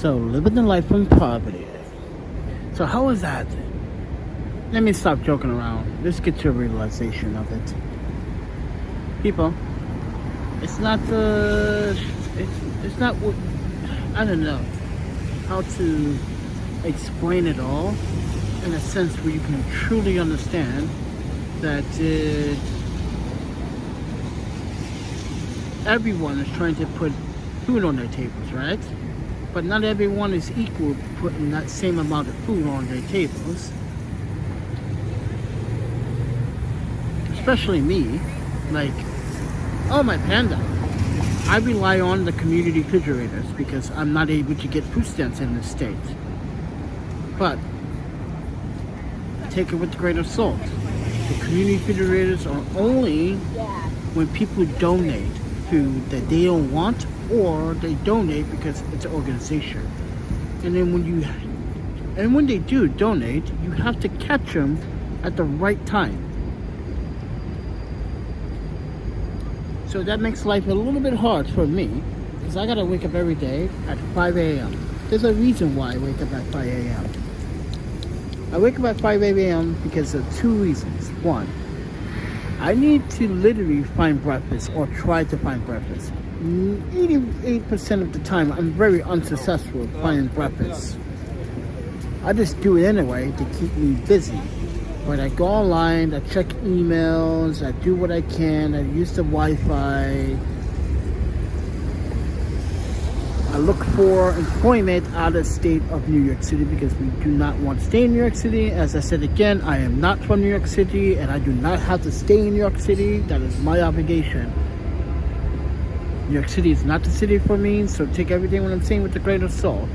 So, living the life from poverty. So, how is that? Let me stop joking around. Let's get to a realization of it. People, it's not it's not what, I don't know how to explain it all in a sense where you can truly understand that everyone is trying to put food on their tables, right? But not everyone is equal to putting that same amount of food on their tables. Especially me, like, oh my panda. I rely on the community refrigerators because I'm not able to get food stamps in this state. But take it with a grain of salt. The community refrigerators are only when people donate food that they don't want, or they donate because it's an organization. And then when they do donate, you have to catch them at the right time. So that makes life a little bit hard for me, because I gotta wake up every day at 5 a.m. There's a reason why I wake up at 5 a.m. I wake up at 5 a.m. because of two reasons. One, I need to literally find breakfast, or try to find breakfast. 88% of the time, I'm very unsuccessful finding breakfast. I just do it anyway to keep me busy. But I go online, I check emails, I do what I can, I use the Wi-Fi. I look for employment out of state of New York City because we do not want to stay in New York City. As I said again, I am not from New York City and I do not have to stay in New York City. That is my obligation. New York City is not the city for me, so take everything what I'm saying with a grain of salt.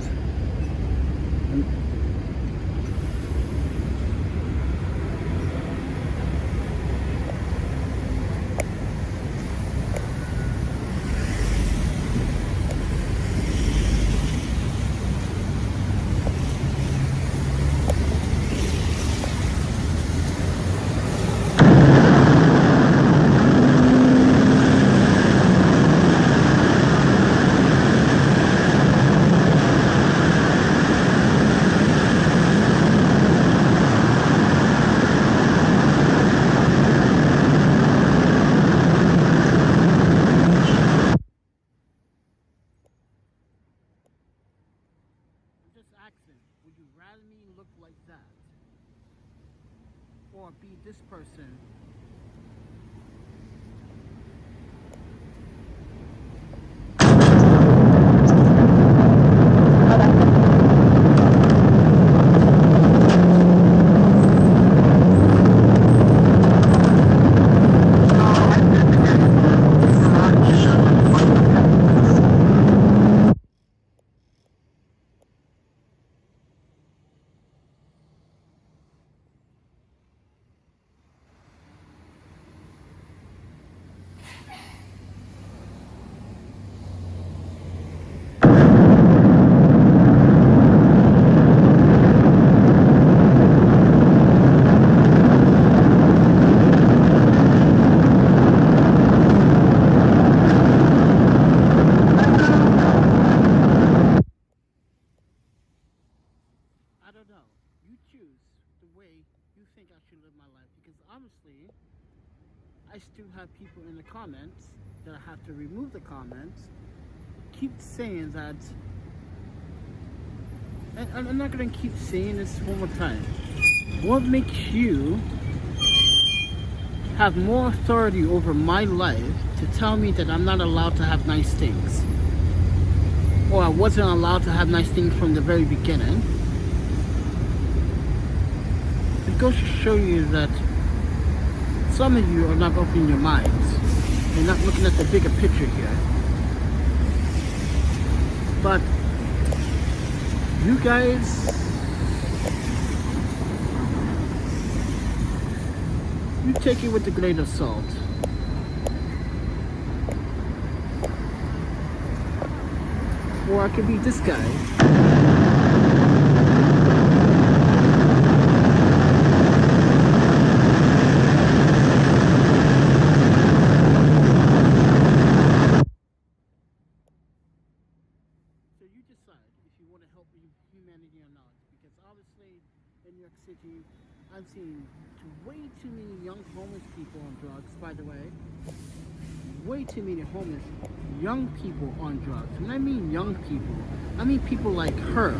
Would you rather me look like that, or be this person? I don't know. You choose the way you think I should live my life, because honestly, I still have people in the comments that I have to remove the comments, keep saying that, and I'm not going to keep saying this one more time. What makes you have more authority over my life to tell me that I'm not allowed to have nice things? Or I wasn't allowed to have nice things from the very beginning? It goes to show you that some of you are not opening your minds. You're not looking at the bigger picture here. But you guys, you take it with a grain of salt. Or I could be this guy. So you decide if you want I'm seeing way too many young homeless people on drugs, by the way. Way too many homeless young people on drugs. When I mean young people, I mean people like her.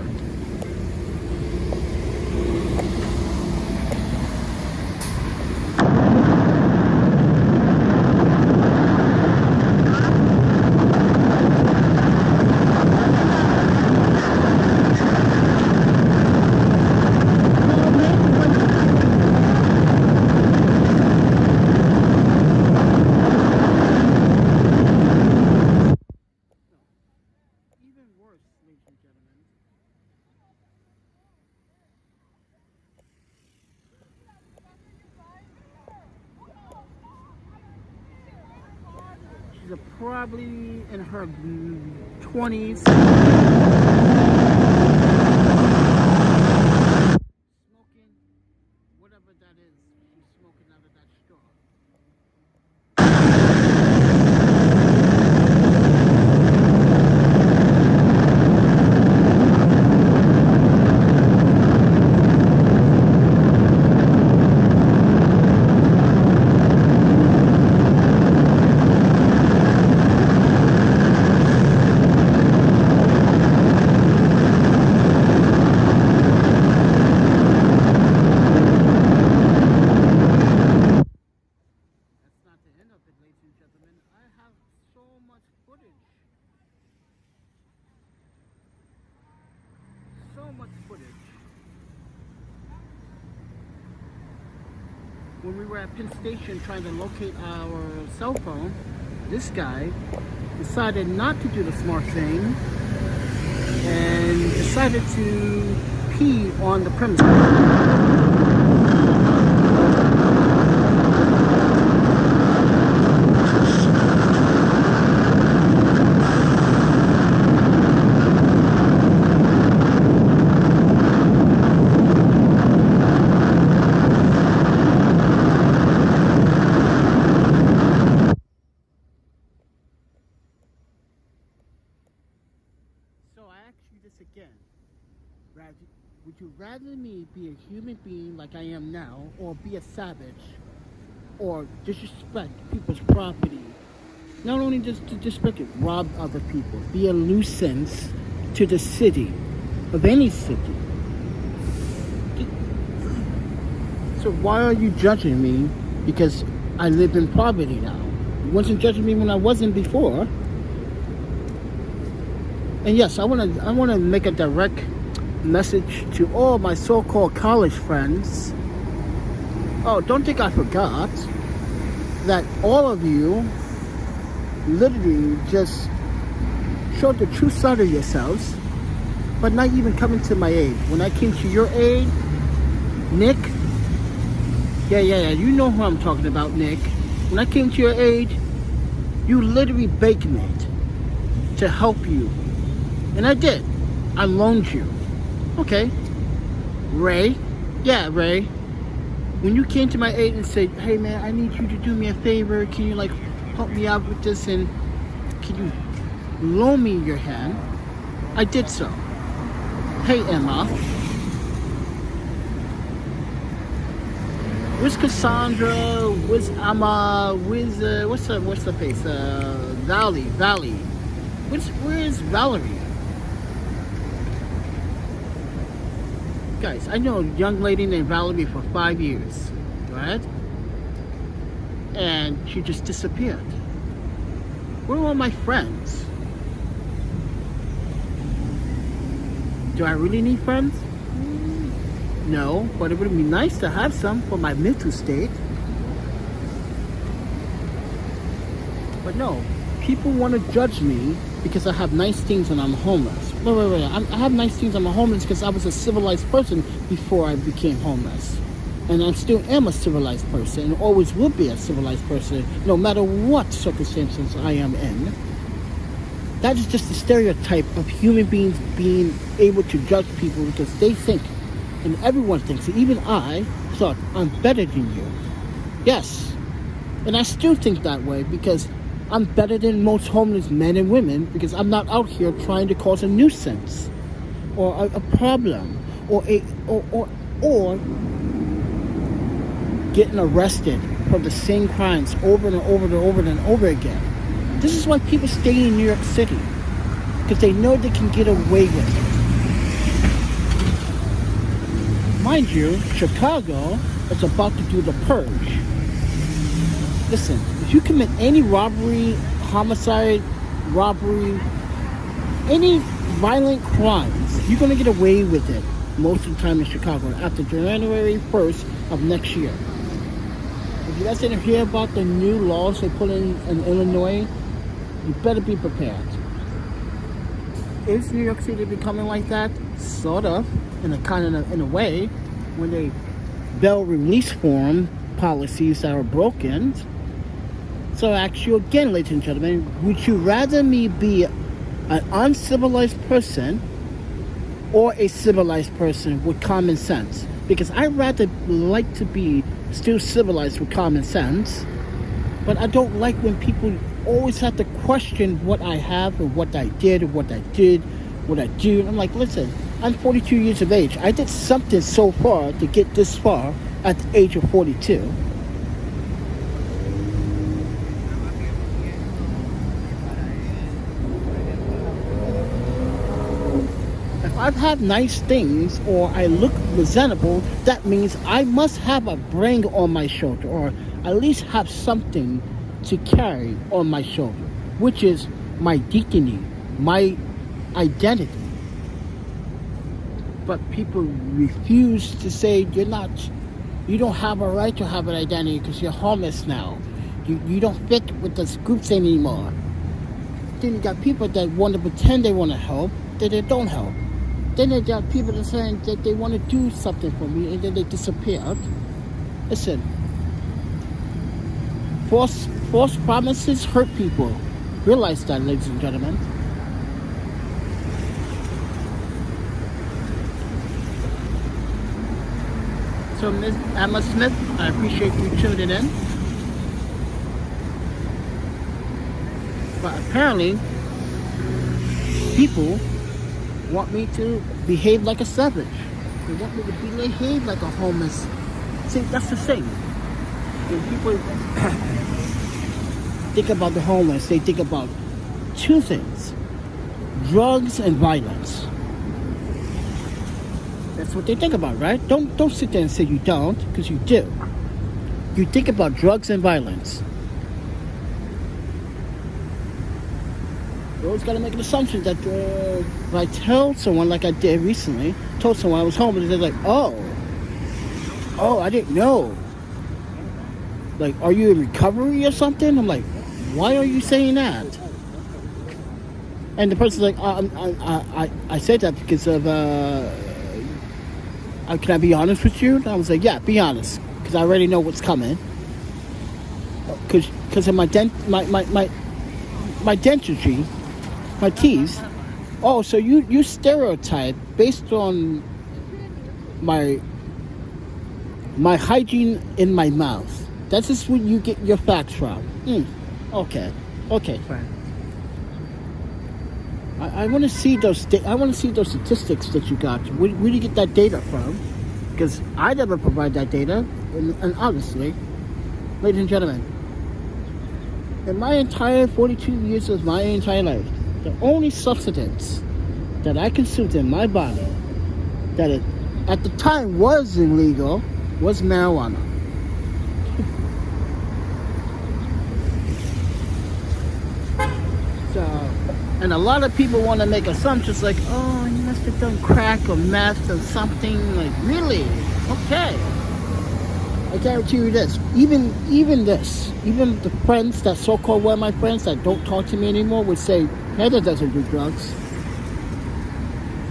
She's probably in her 20s. Smoking whatever that is. She's smoking out of that straw. So much footage. When we were at Penn Station trying to locate our cell phone, this guy decided not to do the smart thing and decided to pee on the premises. Again, would you rather me be a human being like I am now, or be a savage, or disrespect people's property? Not only just to disrespect it, rob other people, be a nuisance to the city, of any city. So why are you judging me because I live in poverty now? You wasn't judging me when I wasn't before. And yes, I want to make a direct message to all my so-called college friends. Oh, don't think I forgot that all of you literally just showed the true side of yourselves, but not even coming to my aid. When I came to your aid, Nick, yeah, you know who I'm talking about, Nick. When I came to your aid, you literally begged me to help you. And I did. I loaned you. Okay. Ray. Yeah, Ray. When you came to my aid and said, hey man, I need you to do me a favor. Can you help me out with this? And can you loan me your hand? I did so. Hey Emma. Where's Cassandra? Where's Emma? Where's, what's the place? Valley. Where is Valerie? Guys, I know a young lady named Valerie for 5 years, right? And she just disappeared. Where are all my friends? Do I really need friends? No, but it would be nice to have some for my mental state. But no, people want to judge me because I have nice things and I'm homeless. Wait. I have nice things and I'm homeless because I was a civilized person before I became homeless. And I still am a civilized person and always will be a civilized person no matter what circumstances I am in. That is just the stereotype of human beings being able to judge people because they think, and everyone thinks, and even I thought I'm better than you. Yes, and I still think that way because I'm better than most homeless men and women because I'm not out here trying to cause a nuisance or a problem or getting arrested for the same crimes over and over and over and over again. This is why people stay in New York City, because they know they can get away with it. Mind you, Chicago is about to do the purge. Listen, if you commit any robbery, homicide, robbery, any violent crimes, you're going to get away with it most of the time in Chicago after January 1st of next year. If you guys didn't hear about the new laws they put in Illinois, you better be prepared. Is New York City becoming like that? Sort of, in a way, when they bail release form policies that are broken. So I ask you again, ladies and gentlemen, would you rather me be an uncivilized person or a civilized person with common sense? Because I'd rather like to be still civilized with common sense, but I don't like when people always have to question what I have and what I did and what I do. I'm like, listen, I'm 42 years of age. I did something so far to get this far at the age of 42. If I've had nice things or I look presentable, that means I must have a brain on my shoulder, or at least have something to carry on my shoulder, which is my dignity, my identity. But people refuse to say you don't have a right to have an identity because you're homeless now. You don't fit with those groups anymore. Then you got people that want to pretend they want to help, that they don't help. Then they got people that saying that they want to do something for me and then they disappear. Listen, false promises hurt people. Realize that, ladies and gentlemen. So, Ms. Emma Smith, I appreciate you tuning in. But apparently, people want me to behave like a savage. They want me to behave like a homeless. See, that's the thing. When people think about the homeless, they think about two things: drugs and violence. That's what they think about, right? Don't sit there and say you don't, because you do. You think about drugs and violence. You always got to make an assumption that if I tell someone, like I did recently, told someone I was homeless, they're like, oh, I didn't know. Like, are you in recovery or something? I'm like, why are you saying that? And the person's like, I said that because of, can I be honest with you? And I was like, yeah, be honest, because I already know what's coming. Because of my dentistry, my teeth. Oh, so you stereotype based on my hygiene in my mouth. That's just where you get your facts from. Okay, fine. I want to see those. I want to see those statistics that you got. Where do you get that data from? Because I never provide that data. And honestly, ladies and gentlemen, in my entire 42 years of my entire life, the only substance that I consumed in my body that at the time was illegal was marijuana. And a lot of people want to make assumptions like, oh, you must have done crack or meth or something. Like, really? Okay. I guarantee you this. Even the friends that so-called were my friends that don't talk to me anymore would say, Heather doesn't do drugs.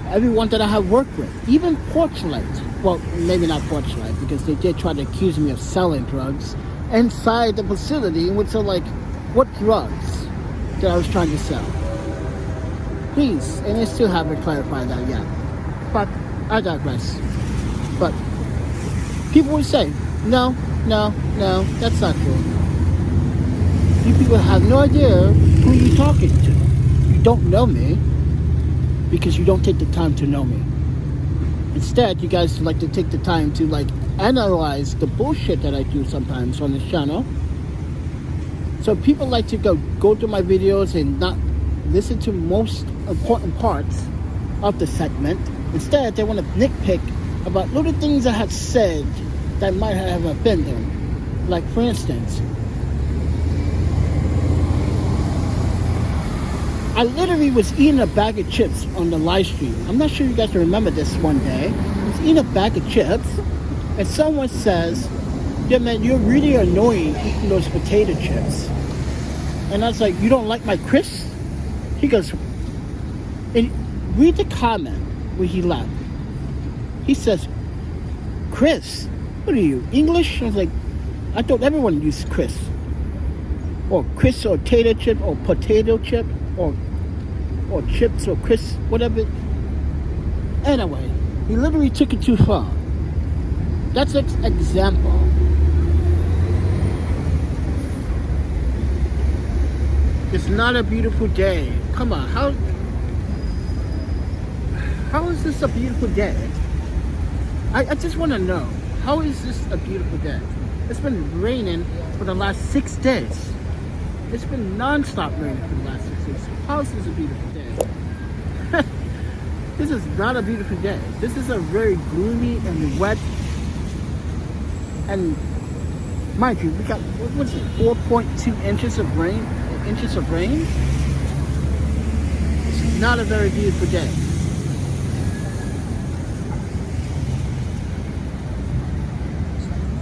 Everyone that I have worked with, even Porchlight. Well, maybe not Porchlight, because they did try to accuse me of selling drugs inside the facility, which are like, what drugs that I was trying to sell? Please, and I still haven't clarified that yet. But I digress. But people would say, no, that's not true. You people have no idea who you're talking to. You don't know me because you don't take the time to know me. Instead, you guys like to take the time to like analyze the bullshit that I do sometimes on this channel. So people like to go to my videos and not listen to most important parts of the segment. Instead, they want to nitpick about little things I have said that might have offended them. Like, for instance, I literally was eating a bag of chips on the live stream. I'm not sure you guys remember this one day. I was eating a bag of chips, and someone says, yeah man, you're really annoying eating those potato chips. And I was like, you don't like my crisps? He goes, and read the comment where he left. He says, Chris, what are you, English? I was like, I thought everyone used Chris. Or Chris or potato chip or potato chip or chips or Chris, whatever. Anyway, he literally took it too far. That's an example. It's not a beautiful day. Come on, how is this a beautiful day? I just want to know, how is this a beautiful day? It's been raining for the last 6 days. It's been non-stop raining for the last 6 days. How is this a beautiful day? This is not a beautiful day. This is a very gloomy and wet, and mind you, we got, what was it, 4.2 inches of rain? This is not a very beautiful day.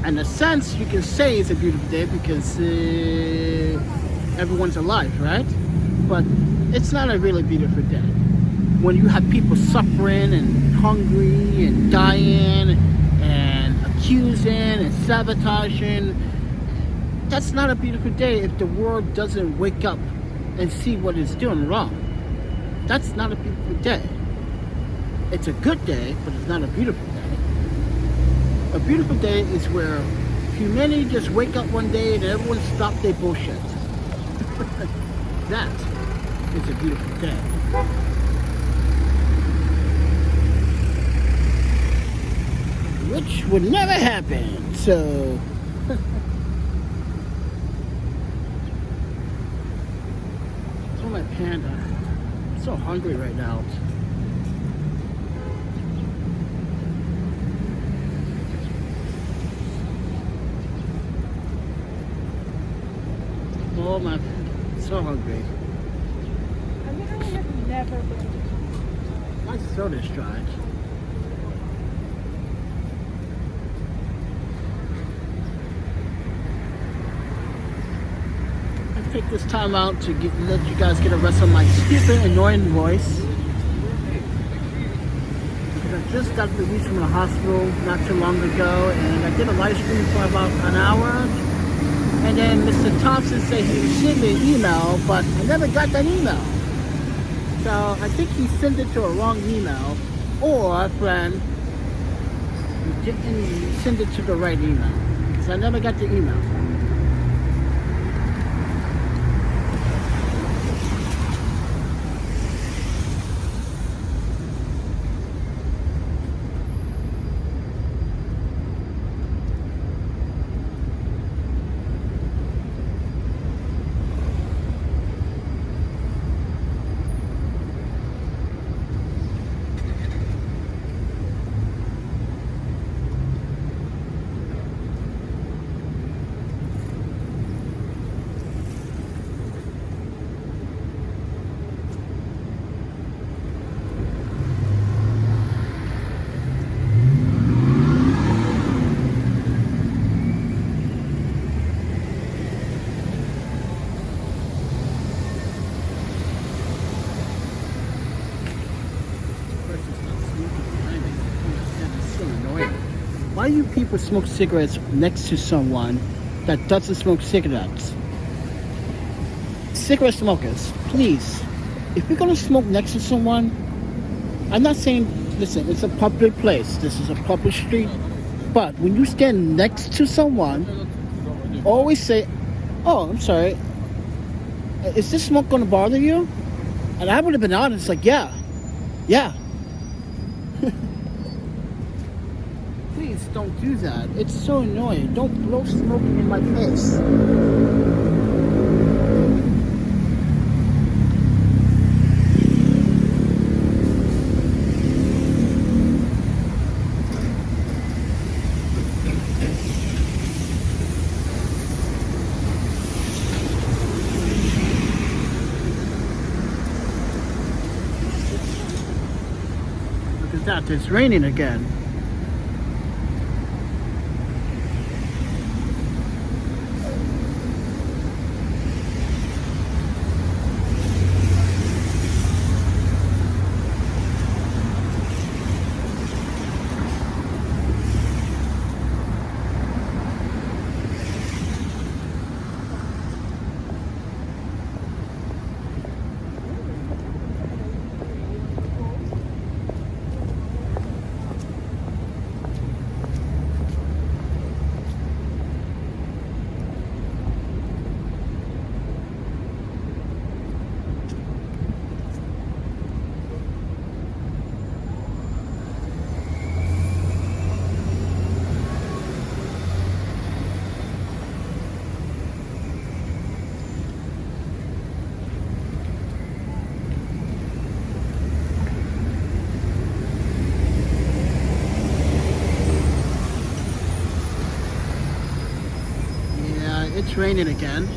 In a sense, you can say it's a beautiful day because everyone's alive, right? But it's not a really beautiful day. When you have people suffering and hungry and dying and accusing and sabotaging, that's not a beautiful day if the world doesn't wake up and see what it's doing wrong. That's not a beautiful day. It's a good day, but it's not a beautiful day. A beautiful day is where humanity just wake up one day and everyone stop their bullshit. That is a beautiful day. Which would never happen, so... Oh, my panda. I'm so hungry right now. Oh my, so hungry. I literally have never been. My soda's dried. I take this time out to let you guys get a rest of my stupid, annoying voice. Because I just got released from the hospital not too long ago, and I did a live stream for about an hour. And then Mr. Thompson said he would send me an email, but I never got that email. So I think he sent it to a wrong email, or friend, he didn't send it to the right email. So I never got the email. Why do you people smoke cigarettes next to someone that doesn't smoke cigarettes? Cigarette smokers, please, if you're gonna smoke next to someone, I'm not saying, listen, it's a public place, this is a public street, but when you stand next to someone, always say, oh, I'm sorry, is this smoke gonna bother you? And I would have been honest, like, yeah. Please, don't do that. It's so annoying. Don't blow smoke in my face. Look at that, it's raining again. It's raining again.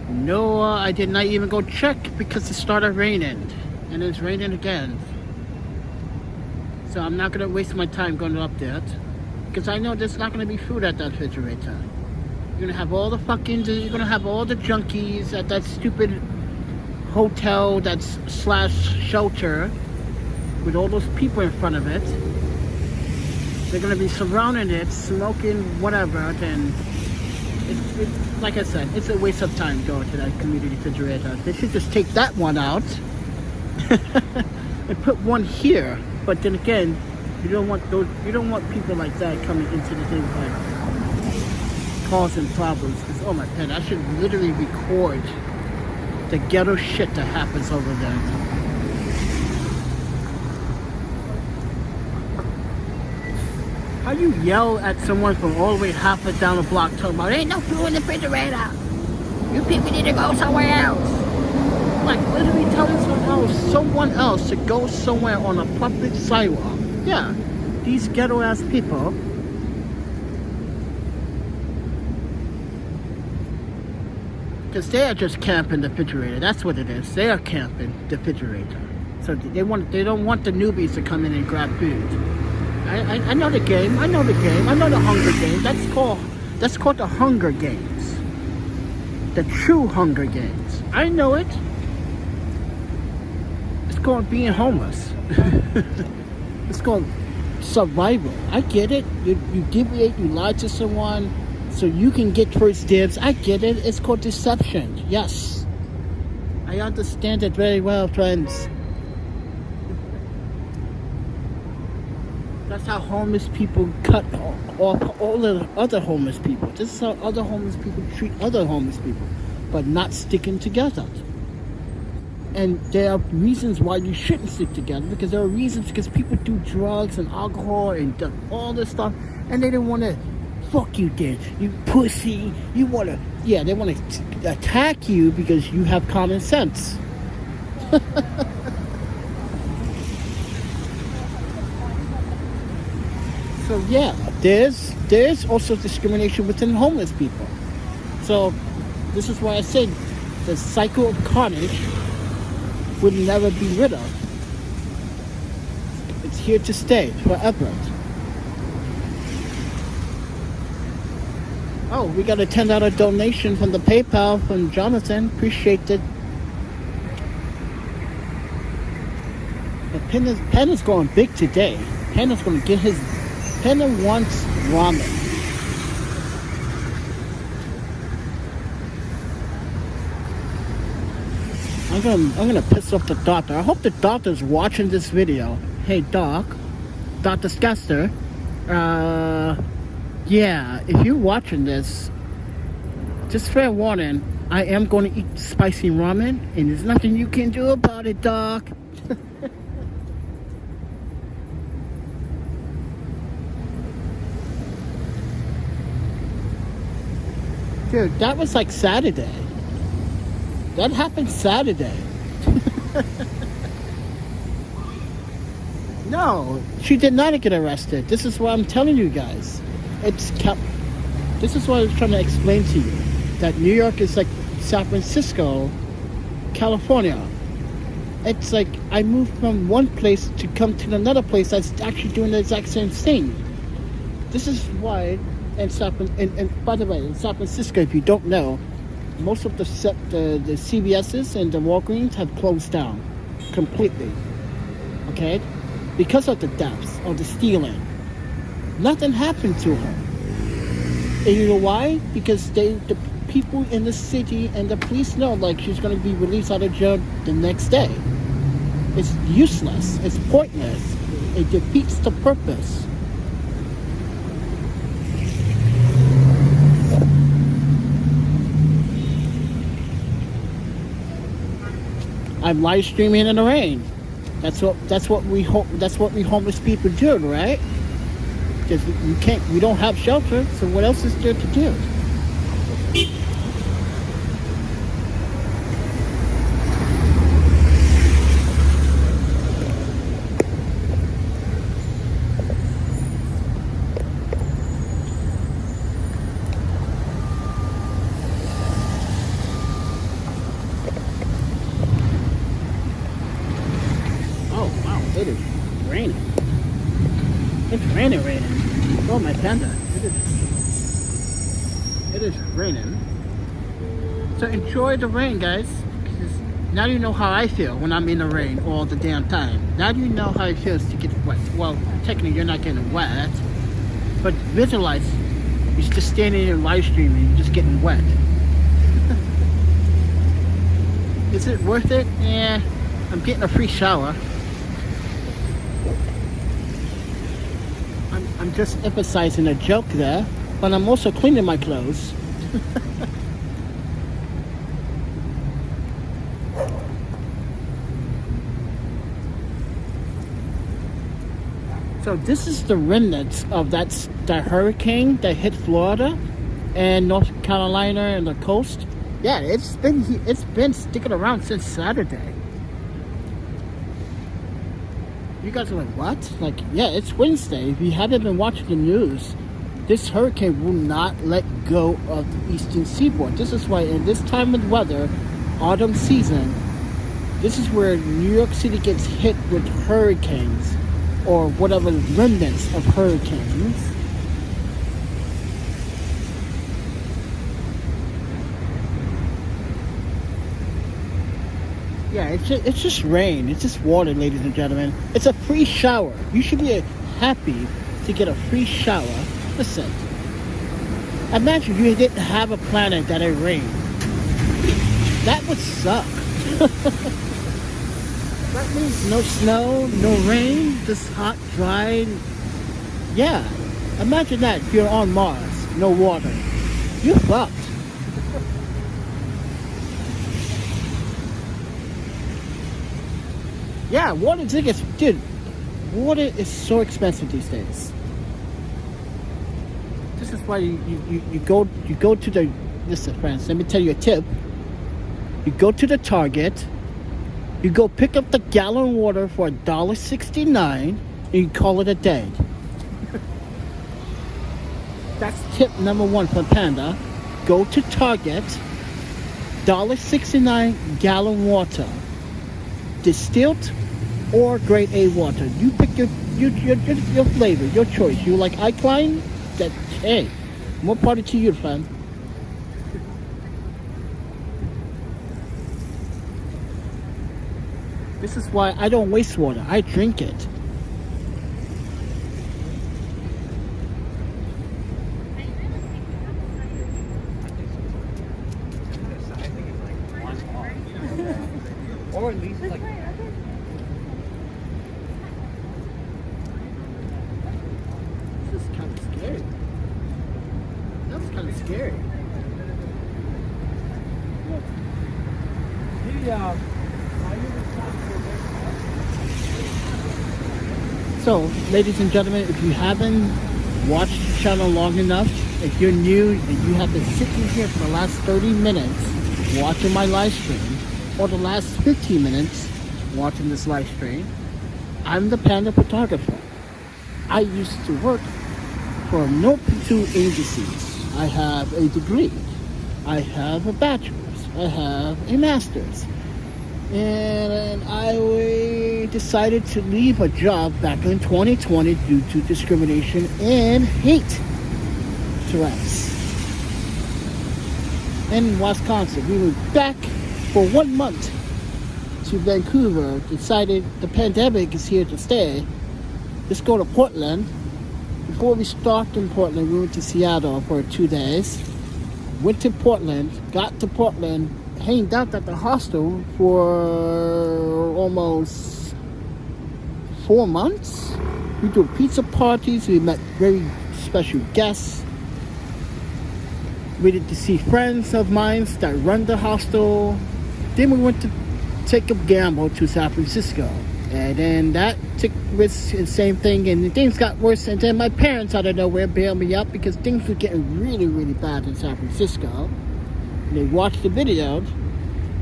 No, I did not even go check because it started raining. And it's raining again. So I'm not going to waste my time going up there. Because I know there's not going to be food at that refrigerator. You're gonna have all the you're gonna have all the junkies at that stupid hotel that's slash shelter with all those people in front of it. They're gonna be surrounding it, smoking whatever, then it's like I said, it's a waste of time going to that community refrigerator. They should just take that one out and put one here. But then again, you don't want people like that coming into the thing like causing problems. Because oh my god, I should literally record the ghetto shit that happens over there. How you yell at someone from all the way half a down the block talking about ain't no food in the refrigerator, you people need to go somewhere else. Like literally telling someone else to go somewhere on a public sidewalk. Yeah, these ghetto ass people. Because they are just camping the refrigerator. That's what it is. They are camping the refrigerator. So they don't want the newbies to come in and grab food. I know the game. I know the game. I know the Hunger Games. That's called the Hunger Games. The true Hunger Games. I know it. It's called being homeless. It's called survival. I get it. You deviate. You lie to someone so you can get first dibs. I get it. It's called deception. Yes. I understand it very well, friends. That's how homeless people cut off all the other homeless people. This is how other homeless people treat other homeless people, but not sticking together. And there are reasons why you shouldn't stick together, because there are reasons because people do drugs and alcohol and all this stuff, and they don't want to fuck you then, you pussy. You want to, yeah, they want to attack you because you have common sense. So yeah, there's also discrimination within homeless people. So this is why I said the cycle of carnage would never be rid of. It's here to stay forever. Oh, we got a $10 donation from the PayPal from Jonathan. Appreciate it. But Pen is going big today. Pen is going to get his... Pen wants ramen. I'm gonna piss off the doctor. I hope the doctor's watching this video. Hey doc, Dr. Scaster, Yeah, if you're watching this, just fair warning, I am going to eat spicy ramen, and there's nothing you can do about it, Doc. Dude, that was like Saturday. That happened Saturday. No, she did not get arrested. This is what I'm telling you guys. This is what I was trying to explain to you. That New York is like San Francisco, California. It's like I moved from one place to come to another place that's actually doing the exact same thing. This is why, and by the way, in San Francisco, if you don't know, most of the CVS's and the Walgreens have closed down completely. Okay, because of the thefts or the stealing. Nothing happened to her. And you know why? Because the people in the city and the police know like she's going to be released out of jail the next day. It's useless. It's pointless. It defeats the purpose. I'm live streaming in the rain. That's what we homeless people do, right? Because we don't have shelter, so what else is there to do? It is raining. It's raining. Oh, my panda. It is raining. So enjoy the rain, guys. Because now you know how I feel when I'm in the rain all the damn time. Now you know how it feels to get wet. Well, technically you're not getting wet. But visualize, you're just standing in live streaming, you're just getting wet. Is it worth it? Yeah, I'm getting a free shower. I'm just emphasizing a joke there, but I'm also cleaning my clothes. So this is the remnants of that hurricane that hit Florida and North Carolina and the coast. Yeah, it's been sticking around since Saturday. You guys are like, what? Like, yeah, it's Wednesday. If you haven't been watching the news, this hurricane will not let go of the eastern seaboard. This is why in this time of weather, autumn season, this is where New York City gets hit with hurricanes or whatever remnants of hurricanes. Yeah, it's just rain. It's just water, ladies and gentlemen. It's a free shower. You should be happy to get a free shower. Listen, imagine you didn't have a planet that it rained. That would suck. That means no snow, no rain, just hot, dry. Yeah, imagine that if you're on Mars, no water. You're fucked. Yeah, water tickets, dude. Water is so expensive these days. This is why you go to the. Listen, friends. Let me tell you a tip. You go to the Target. You go pick up the gallon of water for $1.69, and you call it a day. That's tip number one for Panda. Go to Target. $1.69 gallon water, distilled or grade A water. You pick your flavor, your choice. You like alkaline? That, hey, more party to you, friend. This is why I don't waste water. I drink it. Or at least like. This is kind of scary. So, ladies and gentlemen, if you haven't watched the channel long enough, if you're new and you have been sitting here for the last 30 minutes watching my live stream, or the last 15 minutes watching this live stream, I'm the Panda Photographer. I used to work for no two agencies. I have a degree. I have a bachelor's. I have a master's. And I decided to leave a job back in 2020 due to discrimination and hate threats. In Wisconsin, we were back for 1 month to Vancouver. Decided the pandemic is here to stay. Let's go to Portland. Before we stopped in Portland, we went to Seattle for 2 days. Went to Portland, got to Portland, hanged out at the hostel for almost 4 months. We do pizza parties. We met very special guests. We did to see friends of mine that run the hostel. Then we went to take a gamble to San Francisco. And then that took risks and same thing, and things got worse. And then my parents out of nowhere bailed me up because things were getting really, really bad in San Francisco. And they watched the video,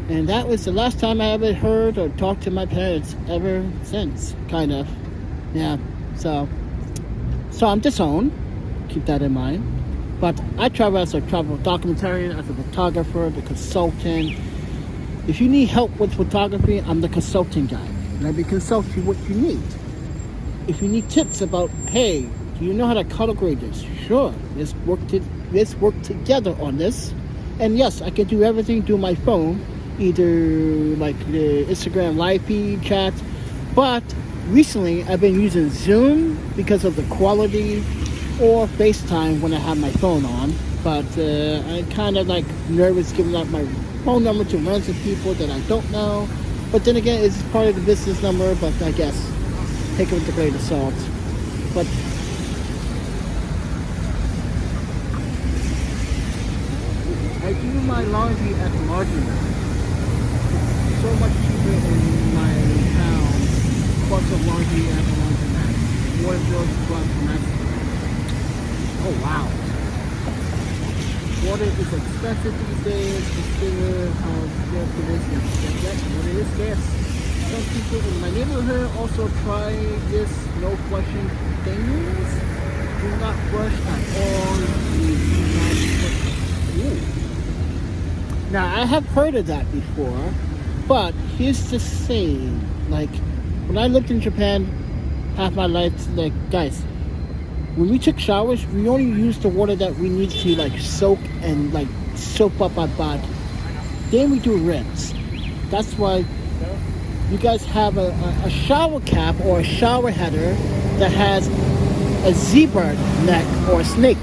and that was the last time I ever heard or talked to my parents ever since, kind of. Yeah, so I'm disowned. Keep that in mind. But I travel as a travel documentarian, as a photographer, the consultant. If you need help with photography, I'm the consulting guy. Let me consult you what you need. If you need tips about, hey, do you know how to color grade this? Sure, let's work together on this. And yes, I can do everything through my phone, either like the Instagram live feed, chat. But recently, I've been using Zoom because of the quality, or FaceTime when I have my phone on. But I'm kind of like nervous giving out my phone number to random people that I don't know. But then again, it's part of the business number, but I guess take it with a grain of salt. But I do my laundry at the laundromat. It's so much cheaper in my town. Cost of laundry at the laundromat. Water bills plus domestic. Oh wow. Water is expensive these days. Consider how expensive it is. Yet, what it is scarce. Some people in my neighborhood also try this no flushing things. Do not flush at all. You do not flush. Ooh. Now I have heard of that before, but here's the saying. Like when I lived in Japan, half my life, like guys. When we took showers, we only used the water that we need to like soak and like soap up our body. Then we do rinse. That's why you guys have a shower cap or a shower header that has a zebra neck or a snake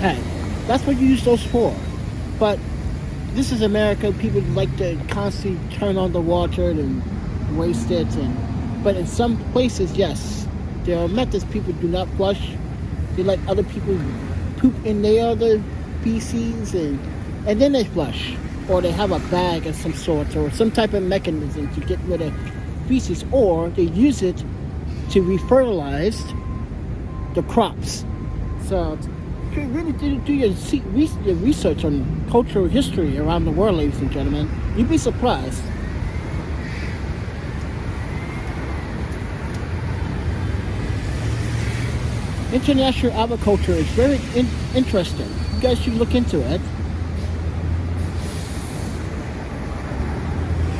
head. That's what you use those for. But this is America. People like to constantly turn on the water and waste it. But in some places, yes, there are methods people do not flush. They let other people poop in their other feces and then they flush. Or they have a bag of some sort or some type of mechanism to get rid of feces. Or they use it to refertilize the crops. So if you really do your research on cultural history around the world, ladies and gentlemen, you'd be surprised. International agriculture is very interesting. You guys should look into it.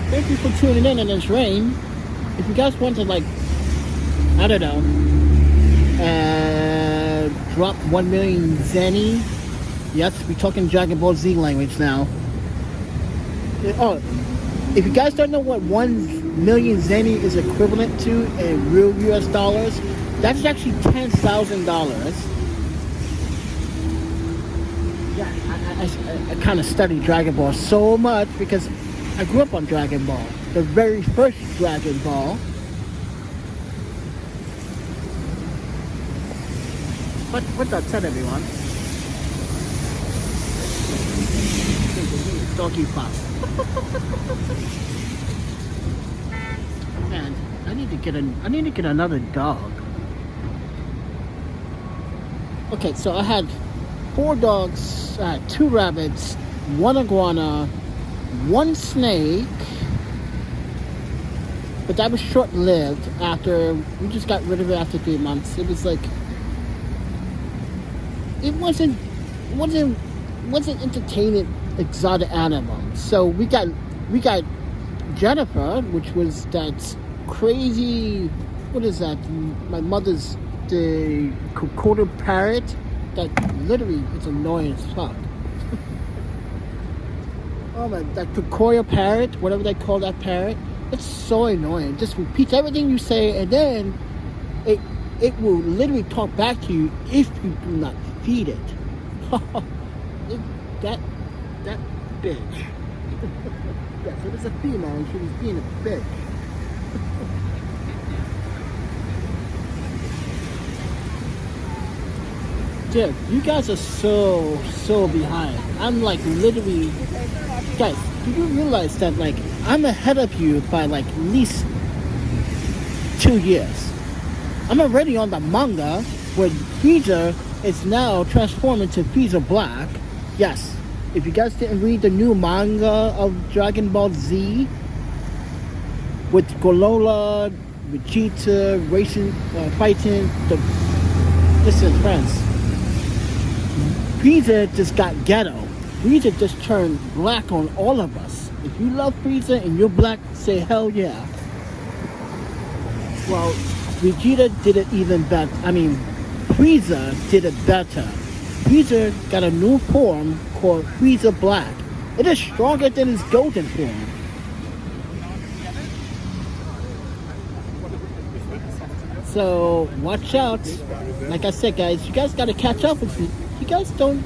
Thank you for tuning in this rain. If you guys want to like, I don't know, drop 1 million zeni. Yes, we're talking Dragon Ball Z language now. Oh, if you guys don't know what 1 million zeni is equivalent to in real US dollars, that's actually $10,000. Yeah, I kind of studied Dragon Ball so much because I grew up on Dragon Ball. The very first Dragon Ball. But with that said, everyone, doggy pop. And I need to get another dog. Okay, so I had 4 dogs, 2 rabbits, 1 iguana, 1 snake, but that was short-lived. After we just got rid of it after 3 months. It was like it wasn't entertaining exotic animal. So we got Jennifer, which was that crazy, what is that? My mother's the cocoda parrot that literally is annoying as fuck. Oh my, that cocoda parrot, whatever they call that parrot, it's so annoying. It just repeats everything you say, and then it will literally talk back to you if you do not feed it. that bitch. Yes, it was a female and she was being a bitch. Dude, you guys are so behind. I'm like literally, guys, do you realize that like I'm ahead of you by like at least 2 years? I'm already on the manga where Frieza is now transformed into Frieza Black. Yes, if you guys didn't read the new manga of Dragon Ball Z with Golola, Vegeta, racing, fighting, listen, friends. Frieza just got ghetto. Frieza just turned black on all of us. If you love Frieza and you're black, say hell yeah. Well, Vegeta did it even better. I mean, Frieza did it better. Frieza got a new form called Frieza Black. It is stronger than his golden form. So watch out. Like I said, guys, you guys gotta catch up with me. You guys don't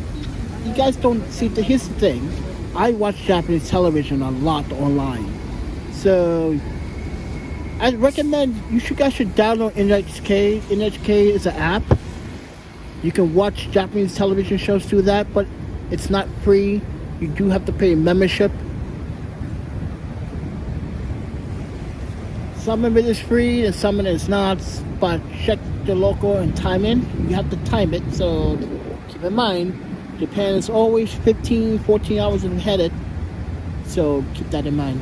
see here's the thing. I watch Japanese television a lot online. So I recommend you guys should download NHK. NHK is an app. You can watch Japanese television shows through that, but it's not free. You do have to pay a membership. Some of it is free and some of it is not, but check the local and time in. You have to time it, so keep in mind, Japan is always 14 hours ahead, so keep that in mind.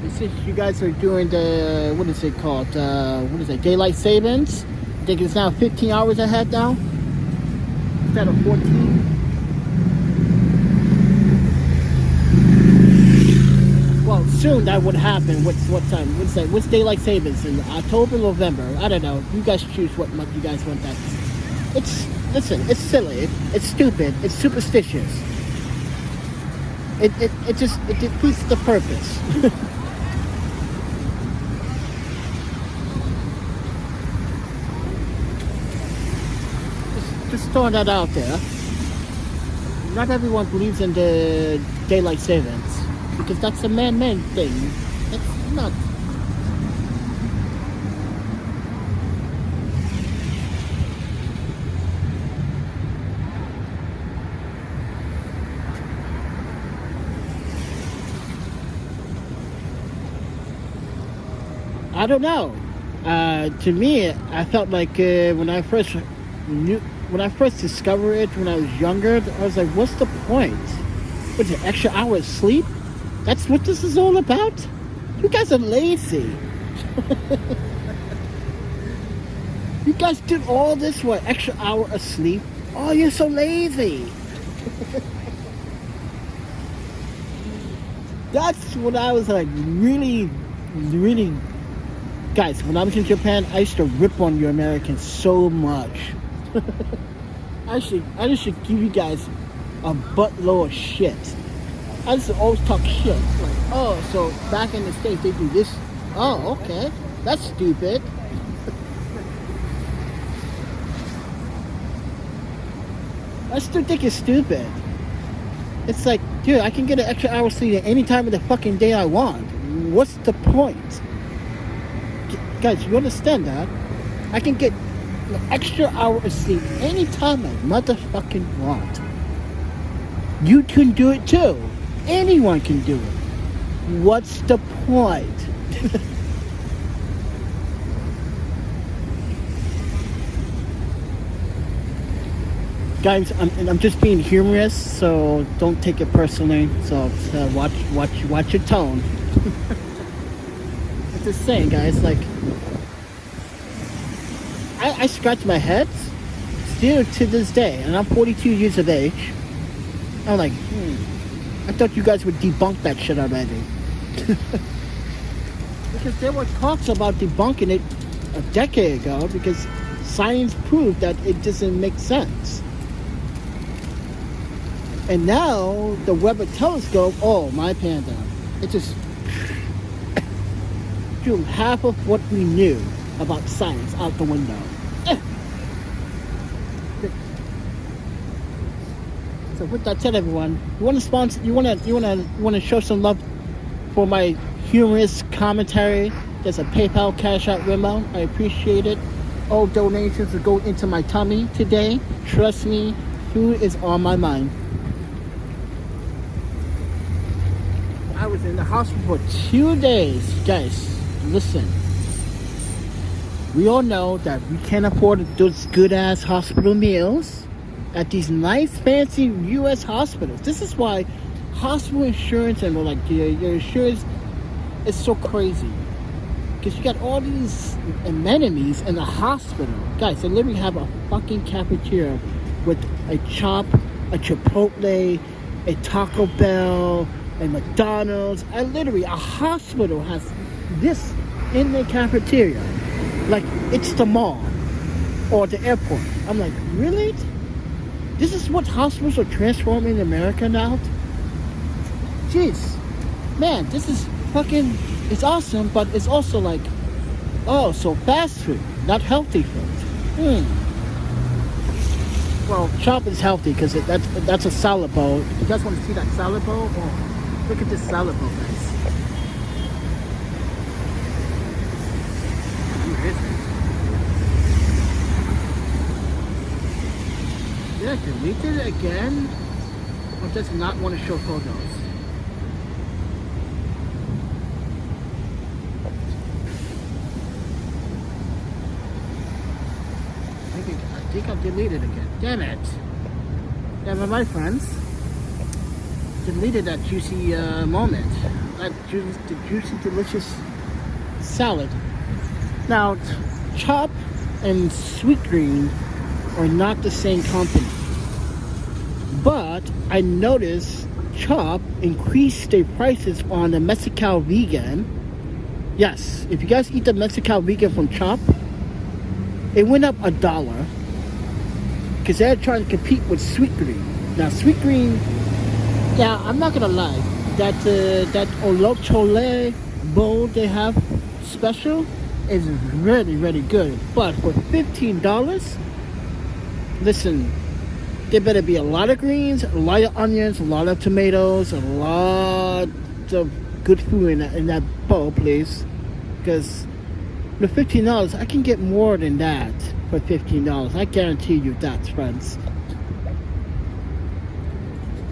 Since you guys are doing the, what is it called, daylight savings, I think it's now 15 hours ahead now, instead of 14. Well, soon that would happen. What time? What's daylight savings? In October, November? I don't know. You guys choose what month you guys want that. It's silly. It's stupid. It's superstitious. It defeats the purpose. Just throwing that out there. Not everyone believes in the daylight savings because that's a man-made thing. That's not. I don't know. To me, I felt like when I first discovered it when I was younger, I was like, what's the point? What's an extra hour of sleep? That's what this is all about? You guys are lazy. You guys did all this for an extra hour of sleep? Oh, you're so lazy. That's what I was like, really. Guys, when I was in Japan, I used to rip on you Americans so much. I should give you guys a buttload of shit. I used to always talk shit. Like, oh, so back in the States they do this. Oh, okay. That's stupid. I still think it's stupid. It's like, dude, I can get an extra hour sleep at any time of the fucking day I want. What's the point? Guys, you understand that? I can get an extra hour of sleep anytime I motherfucking want. You can do it too. anyone can do it. What's the point? Guys, I'm just being humorous, so don't take it personally. So watch your tone. I'm just saying, guys. Like, I scratch my head still to this day, and I'm 42 years of age. I'm like, I thought you guys would debunk that shit already. Because there were talks about debunking it a decade ago because science proved that it doesn't make sense. And now the Weber telescope, oh my panda, it just threw half of what we knew about science out the window. So with that said, everyone, you want to sponsor? You want to show some love for my humorous commentary? There's a PayPal, Cash App, Venmo. I appreciate it. All donations will go into my tummy today. Trust me, food is on my mind. I was in the hospital for 2 days. Guys, listen. We all know that we can't afford those good-ass hospital meals at these nice, fancy U.S. hospitals. This is why hospital insurance and like your insurance is so crazy. Because you got all these amenities in the hospital. Guys, they literally have a fucking cafeteria with a Chop, a Chipotle, a Taco Bell, and McDonald's. A hospital has this in their cafeteria. Like it's the mall or the airport. I'm like, really? This is what hospitals are transforming in America now? Jeez. Man, this is fucking, it's awesome, but it's also like, oh, so fast food, not healthy food. Well, Chop is healthy because that's a salad bowl. If you guys want to see that salad bowl, oh. Look at this salad bowl, guys. Who is it? Did I delete it again? Or does it not want to show photos? I think I deleted it again. Damn it. Damn it, my friends. Deleted that juicy moment, that juicy, delicious salad. Now, Chop and Sweetgreen are not the same company, but I noticed Chop increased their prices on the Mexicali vegan. Yes, if you guys eat the Mexicali vegan from Chop, it went up $1 because they're trying to compete with Sweetgreen. Now, Sweetgreen. Yeah, I'm not gonna lie. That Olocholé bowl they have special is really, really good. But for $15, listen, there better be a lot of greens, a lot of onions, a lot of tomatoes, a lot of good food in that bowl, please. Because with $15, I can get more than that for $15. I guarantee you that, friends.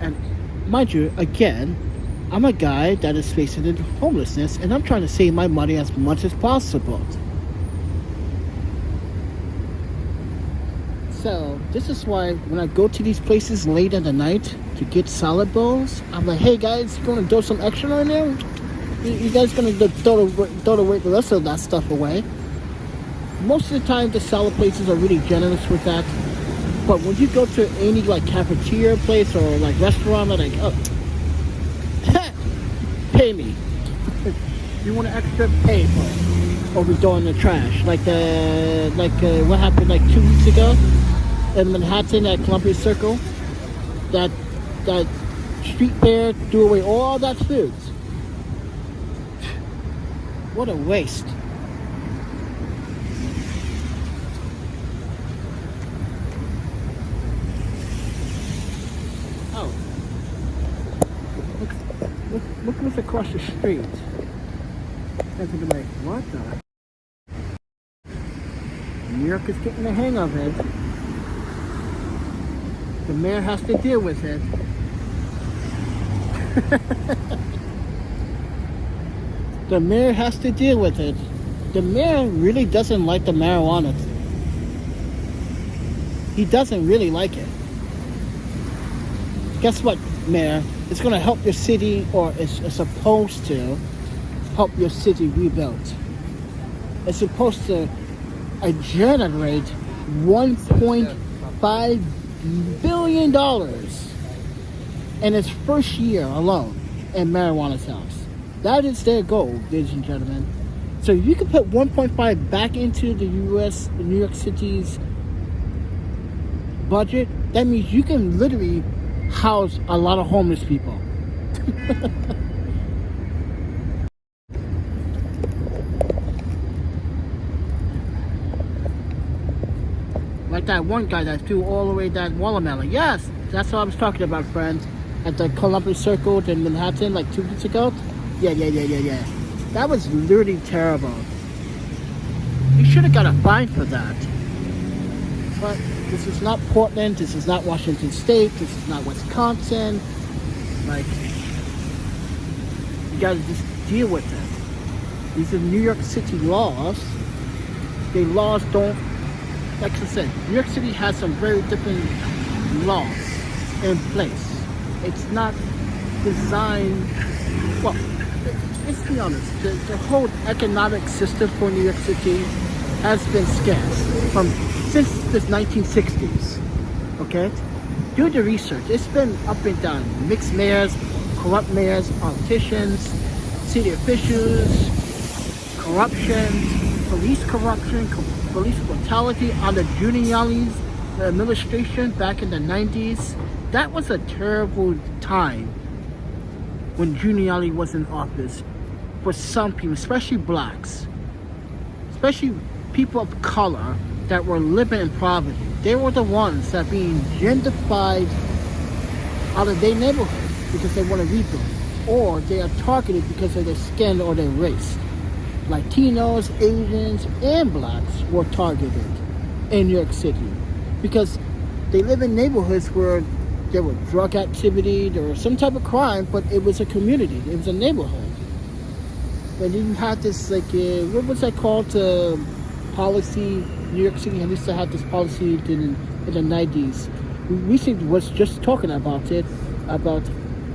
And mind you, again, I'm a guy that is facing homelessness, and I'm trying to save my money as much as possible. So this is why when I go to these places late at the night to get salad bowls, I'm like, hey guys, you gonna throw some extra in there? You guys gonna throw the rest of that stuff away? Most of the time, the salad places are really generous with that. But when you go to any like cafeteria place or like restaurant, they're like, oh, pay me. You want an extra, pay for it. Or we throw in the trash. Like what happened like 2 weeks ago in Manhattan at Columbia Circle. That street fair threw away all that food. What a waste. Look what's across the street. And to be like, what the? New York is getting the hang of it. The mayor has to deal with it. The mayor has to deal with it. The mayor really doesn't like the marijuana. He doesn't really like it. Guess what, mayor? It's going to help your city, or it's supposed to help your city rebuild. It's supposed to generate $1.5 billion in its first year alone in marijuana sales. That is their goal, ladies and gentlemen. So you can put 1.5 back into the U.S., New York City's budget. That means you can literally house a lot of homeless people. Like that one guy that threw all the way that watermelon. Yes, that's what I was talking about, friends. At the Columbus Circle in Manhattan like 2 weeks ago. Yeah. That was literally terrible. You should have got a fine for that. But this is not Portland. This is not Washington State. This is not Wisconsin. Like, you gotta just deal with it. These are New York City laws. The laws don't, like I said, New York City has some very different laws in place. It's not designed, well, let's be honest, the whole economic system for New York City has been scarce since the 1960s, okay? Do the research. It's been up and down. Mixed mayors, corrupt mayors, politicians, city officials, corruption, police brutality under Giuliani's administration back in the 90s. That was a terrible time when Giuliani was in office for some people, especially blacks, especially people of color that were living in poverty. They were the ones that being gentrified out of their neighborhood because they want to rebuild, or they are targeted because of their skin or their race. Latinos, Asians, and blacks were targeted in New York City because they live in neighborhoods where there was drug activity, there was some type of crime, but it was a community, it was a neighborhood. And then you had this, like, what was that called, policy? New York City used to have this policy in the 90s. We recently was just talking about it, about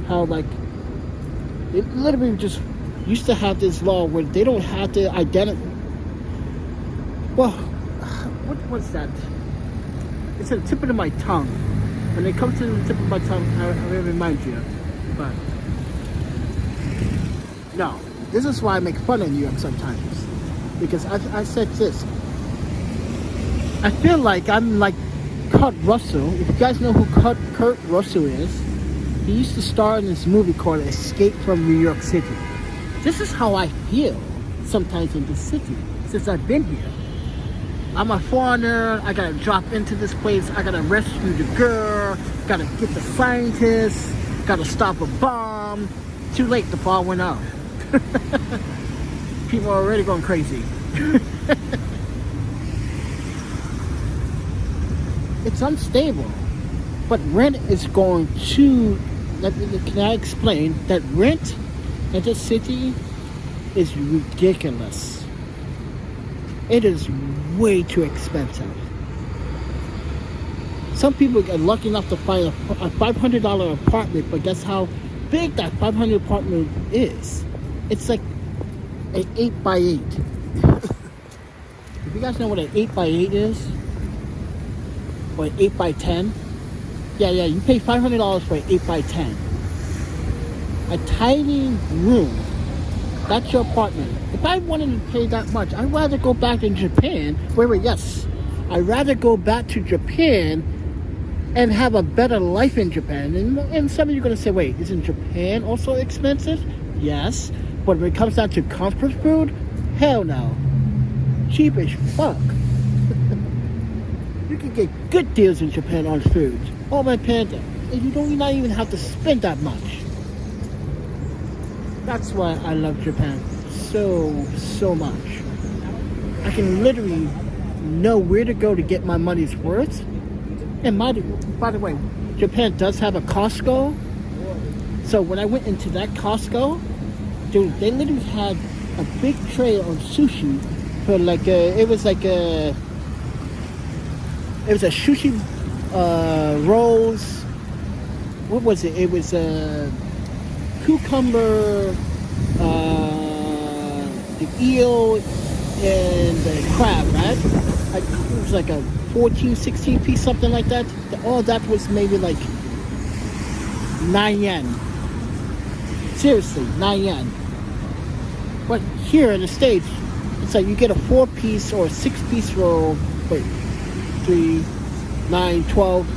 how, like, it literally just used to have this law where they don't have to identify. Well, what was that? It's at the tip of my tongue. When it comes to the tip of my tongue, I will remind you. But no, this is why I make fun of New York sometimes, because I said this. I feel like I'm like Kurt Russell. If you guys know who Kurt Russell is, he used to star in this movie called Escape from New York City. This is how I feel sometimes in this city since I've been here. I'm a foreigner, I gotta drop into this place, I gotta rescue the girl, gotta get the scientist, gotta stop a bomb. Too late, the bomb went out. People are already going crazy. It's unstable, but rent is going to, can I explain that rent in this city is ridiculous. It is way too expensive. Some people get lucky enough to find a $500 apartment, but guess how big that $500 apartment is? It's like an 8x8. If you guys know what an 8x8 is, or an 8x10, yeah, you pay $500 for an 8x10. A tiny room. That's your apartment. If I wanted to pay that much, I'd rather go back to Japan. I'd rather go back to Japan and have a better life in Japan. And some of you are going to say, wait, isn't Japan also expensive? Yes. But when it comes down to comfort food, hell no. Cheap as fuck. You can get good deals in Japan on food. Oh, my panda. And you don't not even have to spend that much. That's why I love Japan so much. I can literally know where to go to get my money's worth. And by the way, Japan does have a Costco. So when I went into that Costco, dude, they literally had a big tray of sushi for like it was a sushi rolls. What was it? It was a cucumber, the eel, and the crab, right? It was like a 14, 16 piece, something like that. All that was maybe like 9 yen. Seriously, 9 yen. But here in the States, it's like you get a 4-piece or a 6-piece roll. Wait, 3, 9, 12,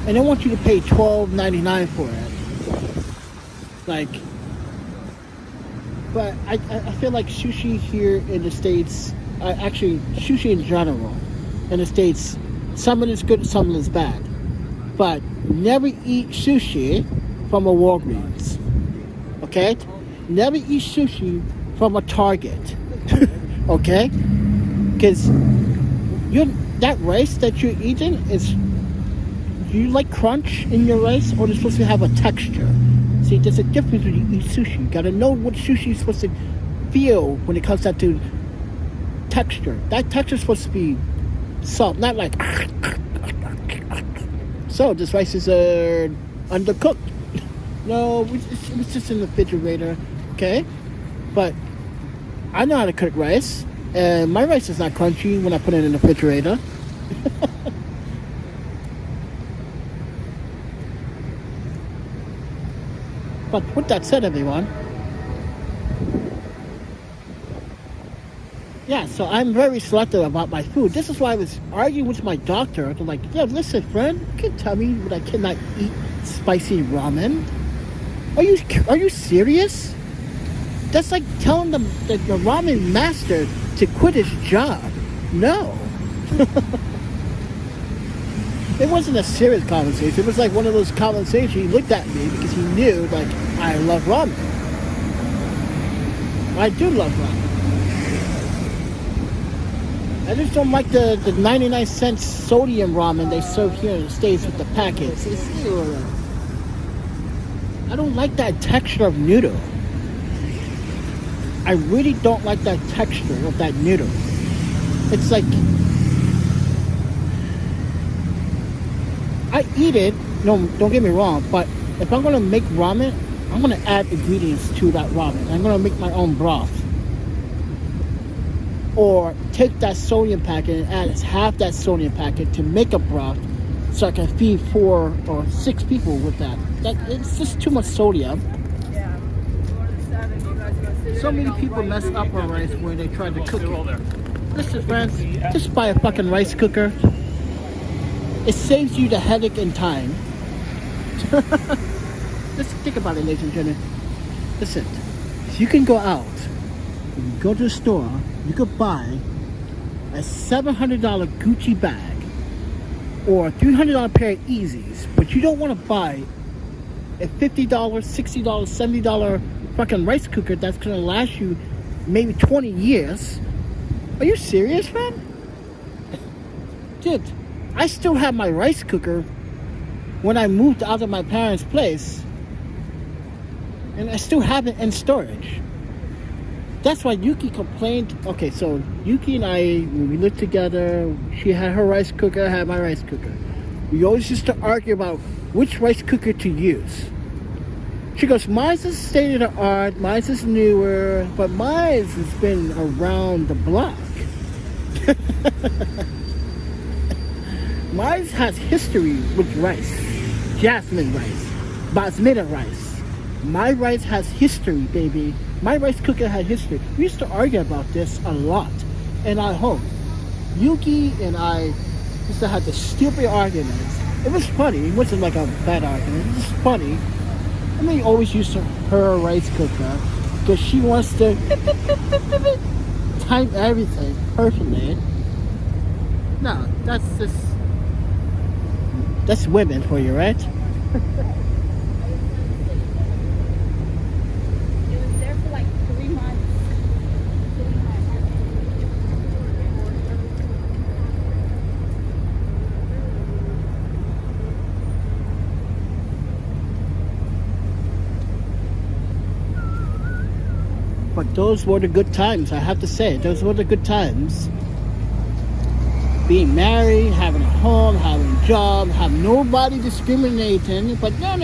and they want you to pay $12.99 for it. Like, but I feel like sushi here in the States, actually sushi in general in the States, some of it is good, some of it is bad. But never eat sushi from a Walgreens. Okay? Never eat sushi from a Target. Okay? Because that rice that you're eating is, do you like crunch in your rice, or is it supposed to have a texture? See, there's a difference when you eat sushi. You gotta know what sushi is supposed to feel when it comes down to texture. That texture is supposed to be soft, not like. So this rice is undercooked. No, it was just in the refrigerator, okay? But I know how to cook rice, and my rice is not crunchy when I put it in the refrigerator. But with that said, everyone, yeah, so I'm very selective about my food. This is why I was arguing with my doctor. I'm like, yeah, listen, friend, you can tell me that I cannot eat spicy ramen. Are you serious? That's like telling the ramen master to quit his job. No. It wasn't a serious conversation. It was like one of those conversations. He looked at me because he knew, like, I love ramen. I do love ramen. I just don't like the 99-cent sodium ramen they serve here in the States with the packets. I don't like that texture of noodle. I really don't like that texture of that noodle. It's like, I eat it, no, don't get me wrong, but if I'm gonna make ramen, I'm gonna add ingredients to that ramen. I'm gonna make my own broth. Or take that sodium packet and add half that sodium packet to make a broth so I can feed 4 or 6 people with that. It's just too much sodium. Yeah. So many people mess up on rice when they try to cook it. Listen, friends, just buy a fucking rice cooker. It saves you the headache and time. Let's think about it, ladies and gentlemen. Listen, if you can go out, and you go to the store, you could buy a $700 Gucci bag or a $300 pair of Yeezys, but you don't want to buy a $50, $60, $70 fucking rice cooker that's going to last you maybe 20 years. Are you serious, man? Dude, I still have my rice cooker when I moved out of my parents' place, and I still have it in storage. That's why Yuki complained. Okay, so Yuki and I, when we lived together, she had her rice cooker, I had my rice cooker. We always used to argue about which rice cooker to use. She goes, mine's is state of the art, mine's is newer, but mine's has been around the block. Mine has history with rice, jasmine rice, basmati rice. My rice has history, baby. My rice cooker had history. We used to argue about this a lot in our home. Yuki and I used to have the stupid arguments. It was funny. It wasn't like a bad argument. It was funny. I mean, always use her rice cooker because she wants to time everything perfectly. No, that's women for you, right? It was there for like 3 months. those were the good times. I have to say, those were the good times. Being married, having a home, having a job, have nobody discriminating. But no.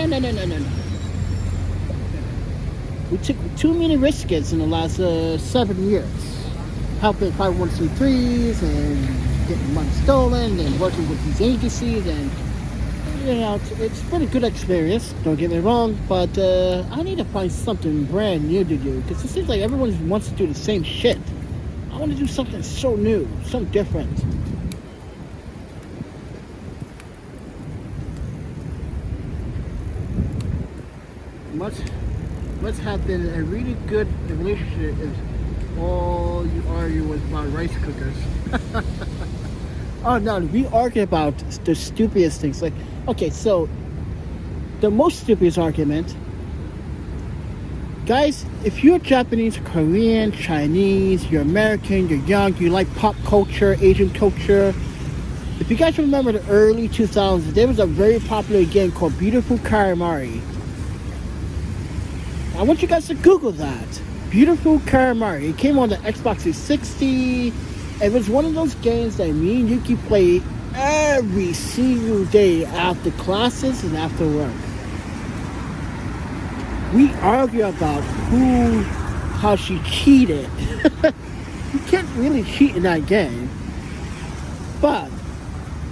We took too many risks in the last 7 years. Helping 501c3s and getting money stolen and working with these agencies, and you know, it's been a good experience, don't get me wrong, but I need to find something brand new to do, because it seems like everyone wants to do the same shit. I want to do something so new, something different. Must have been a really good relationship if all you argue was about rice cookers. Oh no, we argue about the stupidest things. Like, okay, so the most stupidest argument, guys, if you're Japanese, Korean, Chinese, you're American, you're young, you like pop culture, Asian culture. If you guys remember the early 2000s, there was a very popular game called Beautiful Karamari. I want you guys to Google that. Beautiful Karamari. It came on the Xbox 360. It was one of those games that me and Yuki played every single day after classes and after work. We argue about how she cheated. You can't really cheat in that game. But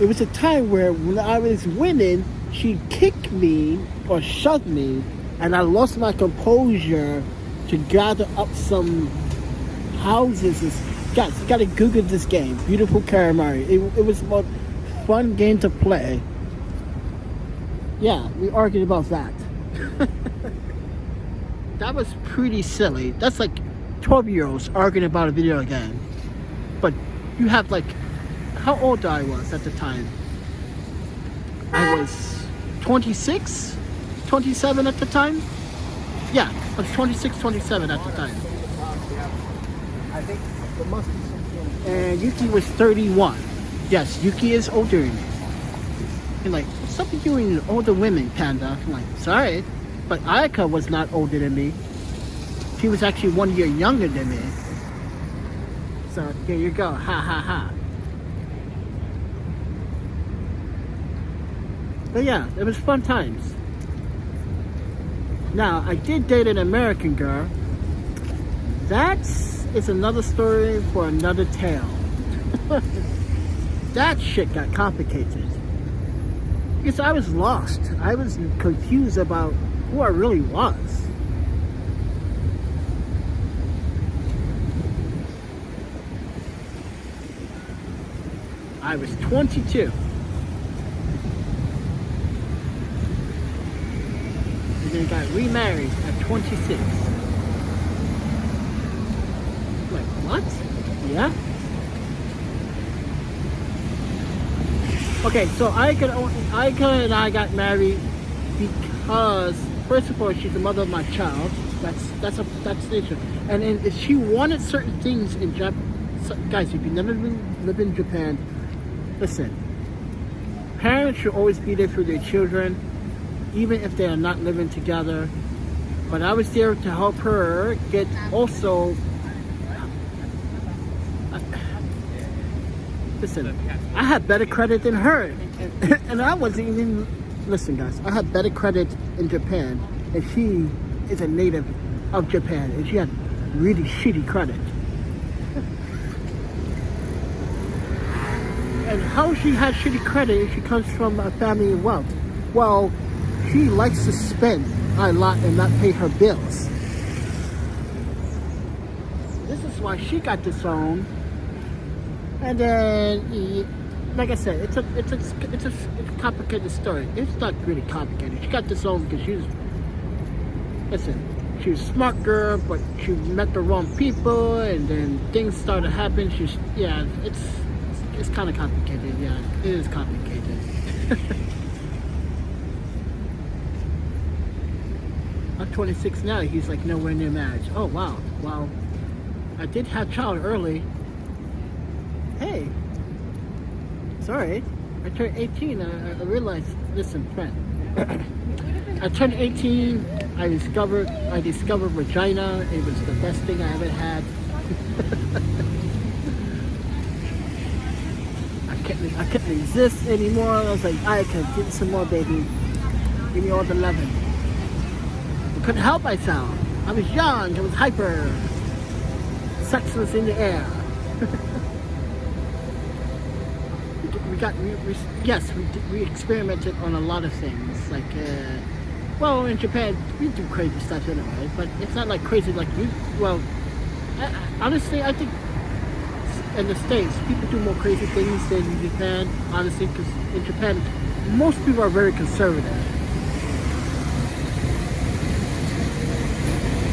it was a time where when I was winning, she kicked me or shoved me, and I lost my composure to gather up some houses. Guys, you gotta Google this game, Beautiful Karamari. It was a fun game to play. Yeah, we argued about that. That was pretty silly. That's like 12-year-olds arguing about a video game. But you have like, how old I was at the time? I was 26? 27 at the time? Yeah, I was 26, 27 at the time. I think there must be something. And Yuki was 31. Yes, Yuki is older than me. And like, what's up with you and older women, Panda? I'm like, sorry, but Ayaka was not older than me. She was actually 1 year younger than me. So here you go, ha ha ha. But yeah, it was fun times. Now, I did date an American girl. That is another story for another tale. That shit got complicated. Because I was lost. I was confused about who I really was. I was 22. And got remarried at 26. Like, what? Yeah? Okay, so Aika and I got married because, first of all, she's the mother of my child. That's nature. And if she wanted certain things in Japan, so, guys, if you've never lived in Japan, listen. Parents should always be there for their children, even if they are not living together. But I was there to help her get also. Listen, I had better credit than her, and I wasn't even. Listen, guys, I had better credit in Japan, and she is a native of Japan, and she had really shitty credit. And how she had shitty credit if she comes from a family of wealth? Well, she likes to spend a lot and not pay her bills. This is why she got this phone. And then, like I said, it's a complicated story. It's not really complicated. She got this phone because she was a smart girl, but she met the wrong people, and then things started happening. It's kind of complicated. Yeah, it is complicated. I'm 26 now. He's like nowhere near marriage. Oh wow. Well, I did have a child early. Hey, sorry. I turned 18. I realized. Listen, friend. I turned 18 I discovered vagina. It was the best thing I ever had. I couldn't resist anymore. I was like, I can get some more, baby. Give me all the loving. I couldn't help myself. I was young. I was hyper. Sex was in the air. we experimented on a lot of things. Like, well, in Japan, we do crazy stuff anyway, but it's not like crazy like you. Well, honestly, I think in the States, people do more crazy things than in Japan, honestly, because in Japan, most people are very conservative.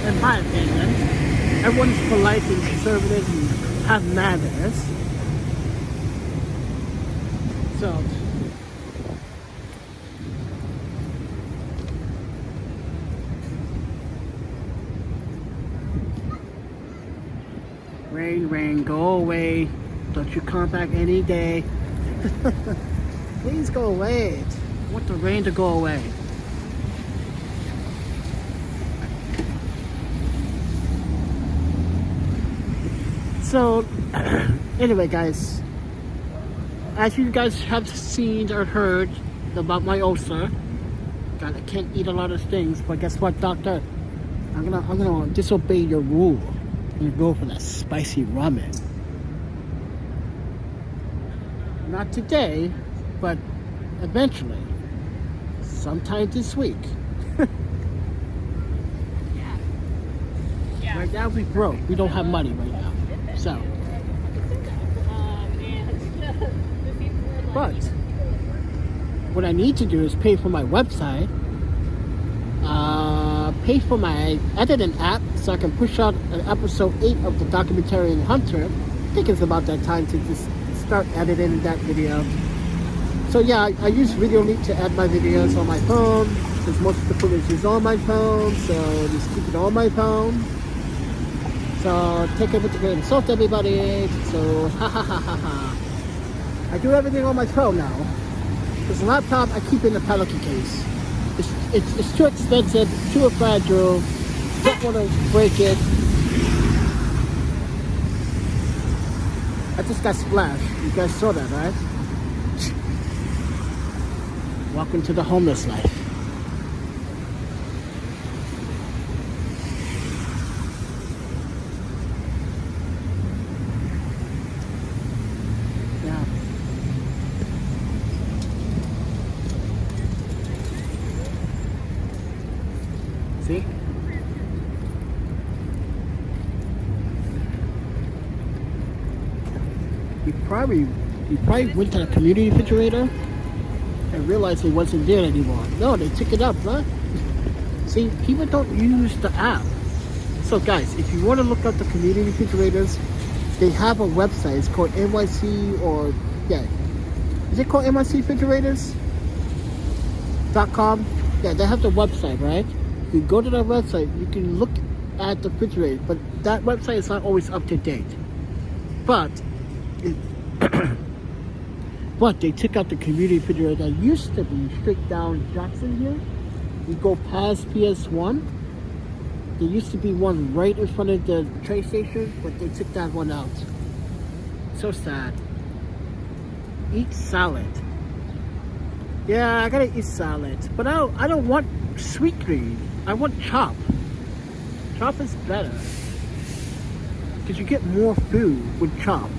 In my opinion, everyone's polite and conservative and have manners. So, rain, go away. Don't you come back any day. Please go away. I want the rain to go away. So, anyway, guys, as you guys have seen or heard about my ulcer, God, I can't eat a lot of things, but guess what, doctor? I'm gonna disobey your rule. I'm gonna go for that spicy ramen. Not today, but eventually, sometime this week. Yeah. Right now we broke. We don't have money right now. So, but what I need to do is pay for my website, pay for my editing app so I can push out an episode 8 of the documentary Hunter. I think it's about that time to just start editing that video. So yeah, I use Video Link to add my videos on my phone, since most of the footage is on my phone, so just keep it on my phone. So take it with a grain of salt, everybody. So ha ha ha ha ha. I do everything on my phone now. This laptop I keep in the Pelican case. It's too expensive, too fragile. Don't want to break it. I just got splashed. You guys saw that, right? Welcome to the homeless life. See? You probably went to the community refrigerator and realized it wasn't there anymore. No, they took it up, huh? See, people don't use the app. So guys, if you want to look up the community refrigerators, they have a website. It's called NYC or, yeah. Is it called NYC Refrigerators.com? Yeah, they have the website, right? You go to that website, you can look at the refrigerator, but that website is not always up to date. But but they took out the community refrigerator that used to be straight down Jackson here. You go past PS1. There used to be one right in front of the train station, but they took that one out. So sad. Eat salad. Yeah, I gotta eat salad, but I don't want sweet green. I want chop. Chop is better because you get more food with chop.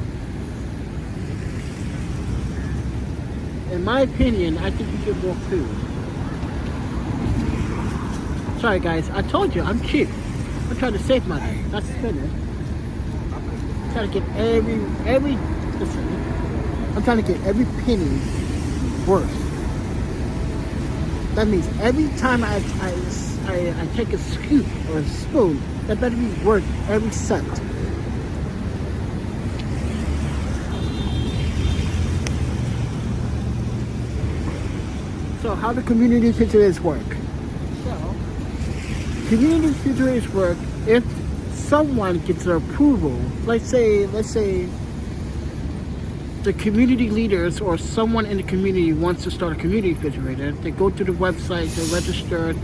In my opinion, I think you get more food. Sorry guys, I told you I'm cheap. I'm trying to save money, not spend it. I'm trying to get listen, I'm trying to get every penny worth. That means every time I take a scoop or a spoon, that better be worth every cent. So how do community refrigerators work? So, community refrigerators work if someone gets their approval. Let's say the community leaders or someone in the community wants to start a community refrigerator. They go to the website, they're registered.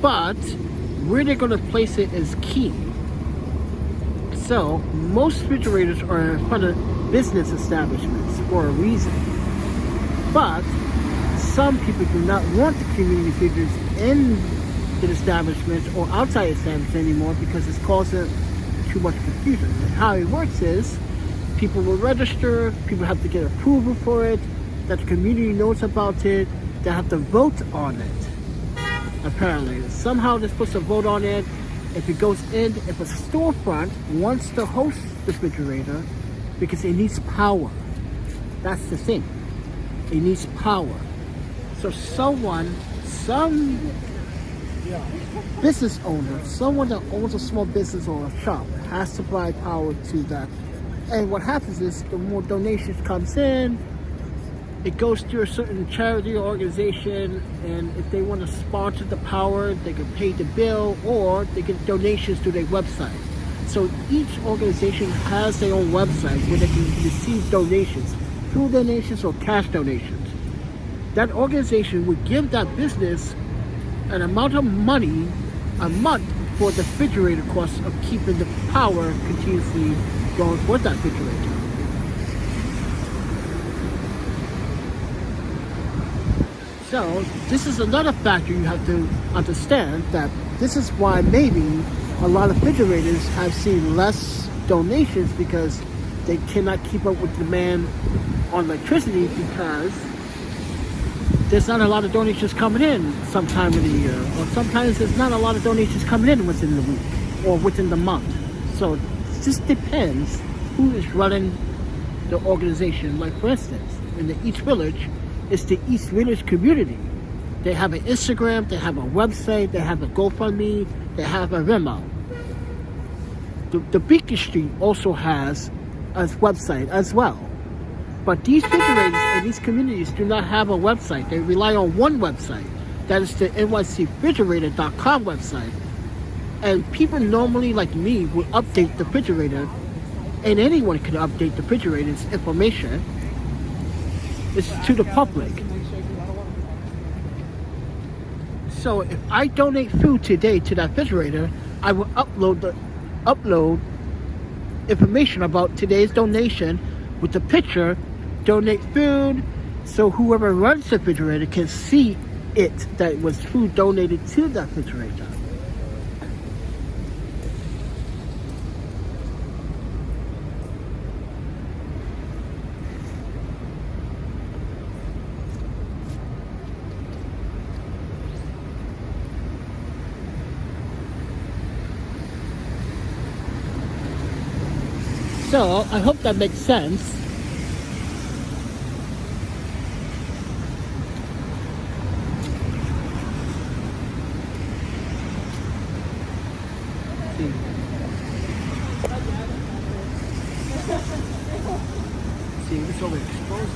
but where they're going to place it is key. So most refrigerators are in front of business establishments for a reason, but some people do not want the community figures in the establishments or outside establishments anymore because it's causing too much confusion. And how it works is people will register, people have to get approval for it, that the community knows about it, they have to vote on it. Apparently, somehow they're supposed to vote on it. If it goes in, if a storefront wants to host the refrigerator, because it needs power. That's the thing. It needs power. So some business owner, someone that owns a small business or a shop has to provide power to that. And what happens is the more donations comes in, it goes through a certain charity or organization, and if they want to sponsor the power, they can pay the bill or they get donations to their website. So each organization has their own website where they can receive donations, food donations or cash donations. That organization would give that business an amount of money a month for the refrigerator costs of keeping the power continuously going for that refrigerator. So this is another factor you have to understand, that this is why maybe a lot of refrigerators have seen less donations, because they cannot keep up with demand on electricity, because there's not a lot of donations coming in sometime of the year, or sometimes there's not a lot of donations coming in within the week or within the month. So it just depends who is running the organization. Like for instance, in the East Village, it's the East Village community. They have an Instagram, they have a website, they have a GoFundMe, they have a Venmo. The Beacon Street also has a website as well. But these refrigerators and these communities do not have a website. They rely on one website. That is the nycrefrigerator.com website. And people normally, like me, will update the refrigerator, and anyone can update the refrigerator's information. It's to the public. So if I donate food today to that refrigerator, I will upload information about today's donation with the picture, donate food, so whoever runs the refrigerator can see it, that was food donated to that refrigerator. So I hope that makes sense. See, it's overexposed.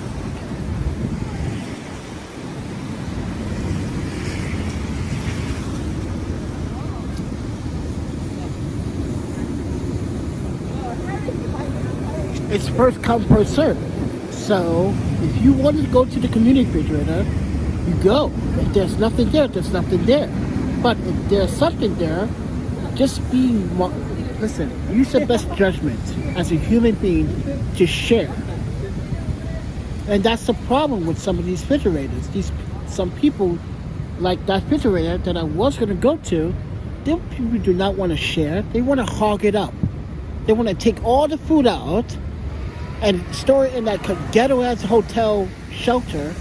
It's first come, first serve. So if you want to go to the community refrigerator, you go. If there's nothing there, there's nothing there. But if there's something there, just listen, use your best judgment as a human being to share. And that's the problem with some of these refrigerators. Some people, like that refrigerator that I was going to go to, them people do not want to share. They want to hog it up. They want to take all the food out and store it in that ghetto-ass hotel shelter.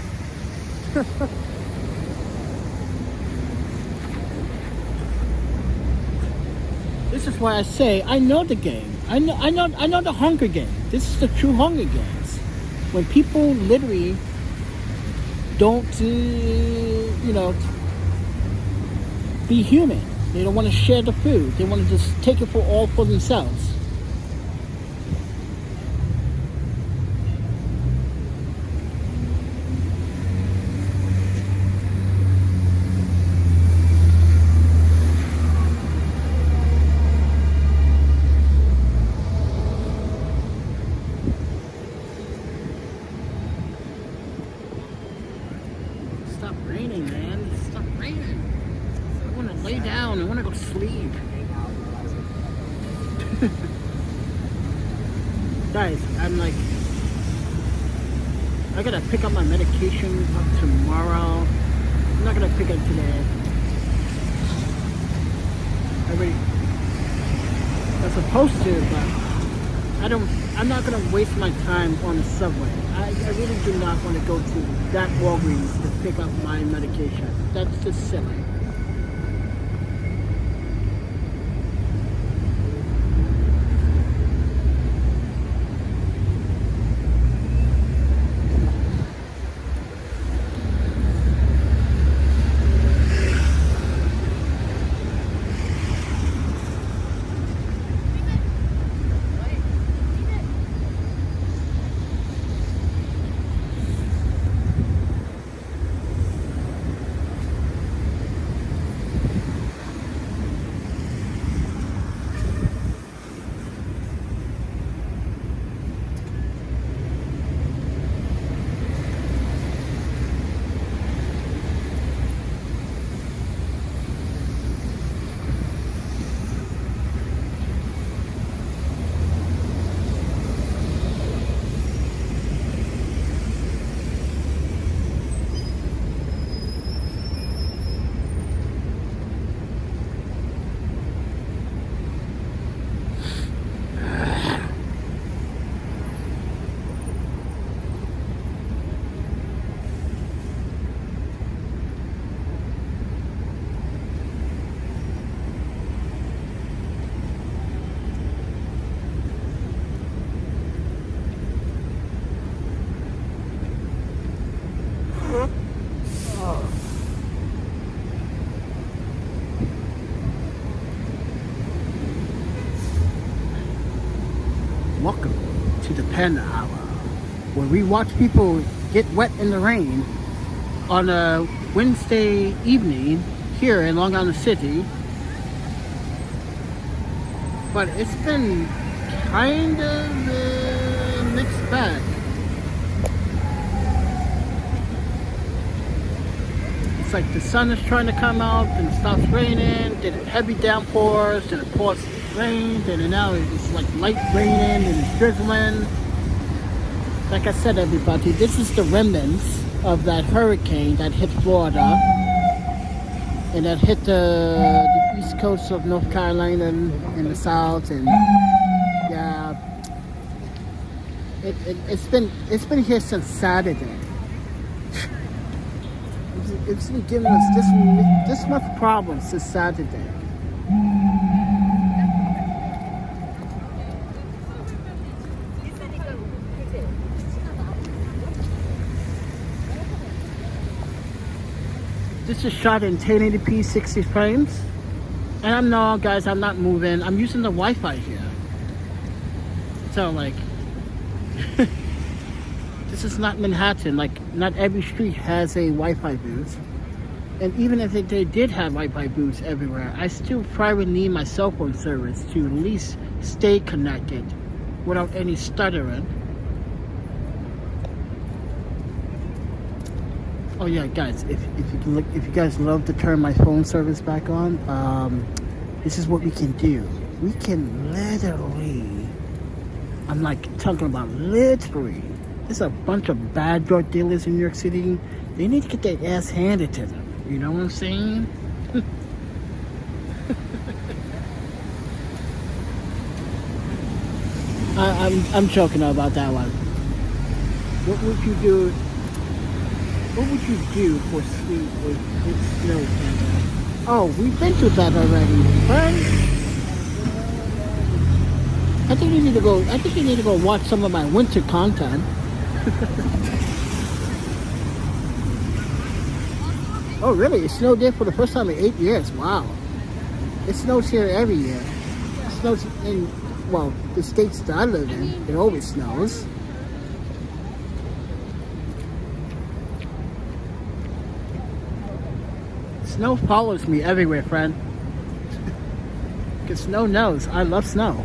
This is why I say I know the game. I know the Hunger Game. This is the true Hunger Games. When people literally don't, be human. They don't want to share the food. They want to just take it all for themselves. Stop raining, man. Stop raining. I want to lay down. I want to go sleep. Guys, I'm like, I gotta pick up my medication up tomorrow. I'm not gonna pick it today. I'm supposed to, but I'm not gonna waste my time on the subway. I really do not want to go to that Walgreens to pick up my medication. That's just silly. Welcome to the Panda Hour, where we watch people get wet in the rain on a Wednesday evening here in Long Island City. But it's been kind of a mixed bag. It's like the sun is trying to come out, then it stops raining, then heavy downpours, then it pours rain, then now it's like light raining and it's drizzling. Like I said, everybody, this is the remnants of that hurricane that hit Florida and that hit the east coast of North Carolina and the south, and yeah, it's been here since Saturday. It's been giving us this much problems since Saturday. This is shot in 1080p 60 frames. And I'm not moving. I'm using the Wi-Fi here. So like, this is not Manhattan. Like, not every street has a Wi-Fi booth. And even if they did have Wi-Fi booths everywhere, I still probably need my cell phone service to at least stay connected without any stuttering. Oh yeah, guys, if you guys love to turn my phone service back on, this is what we can do. We can literally, I'm like talking about literally, there's a bunch of bad drug dealers in New York City. They need to get their ass handed to them. You know what I'm saying? I'm joking about that one. What would you do? What would you do for sleep with snow, Panda? Oh, we've been through that already, right? I think you need to go watch some of my winter content. Oh, really? It snowed there for the first time in 8 years. Wow. It snows here every year. It snows in, well, the states that I live in, it always snows. Snow follows me everywhere, friend. Because snow knows I love snow.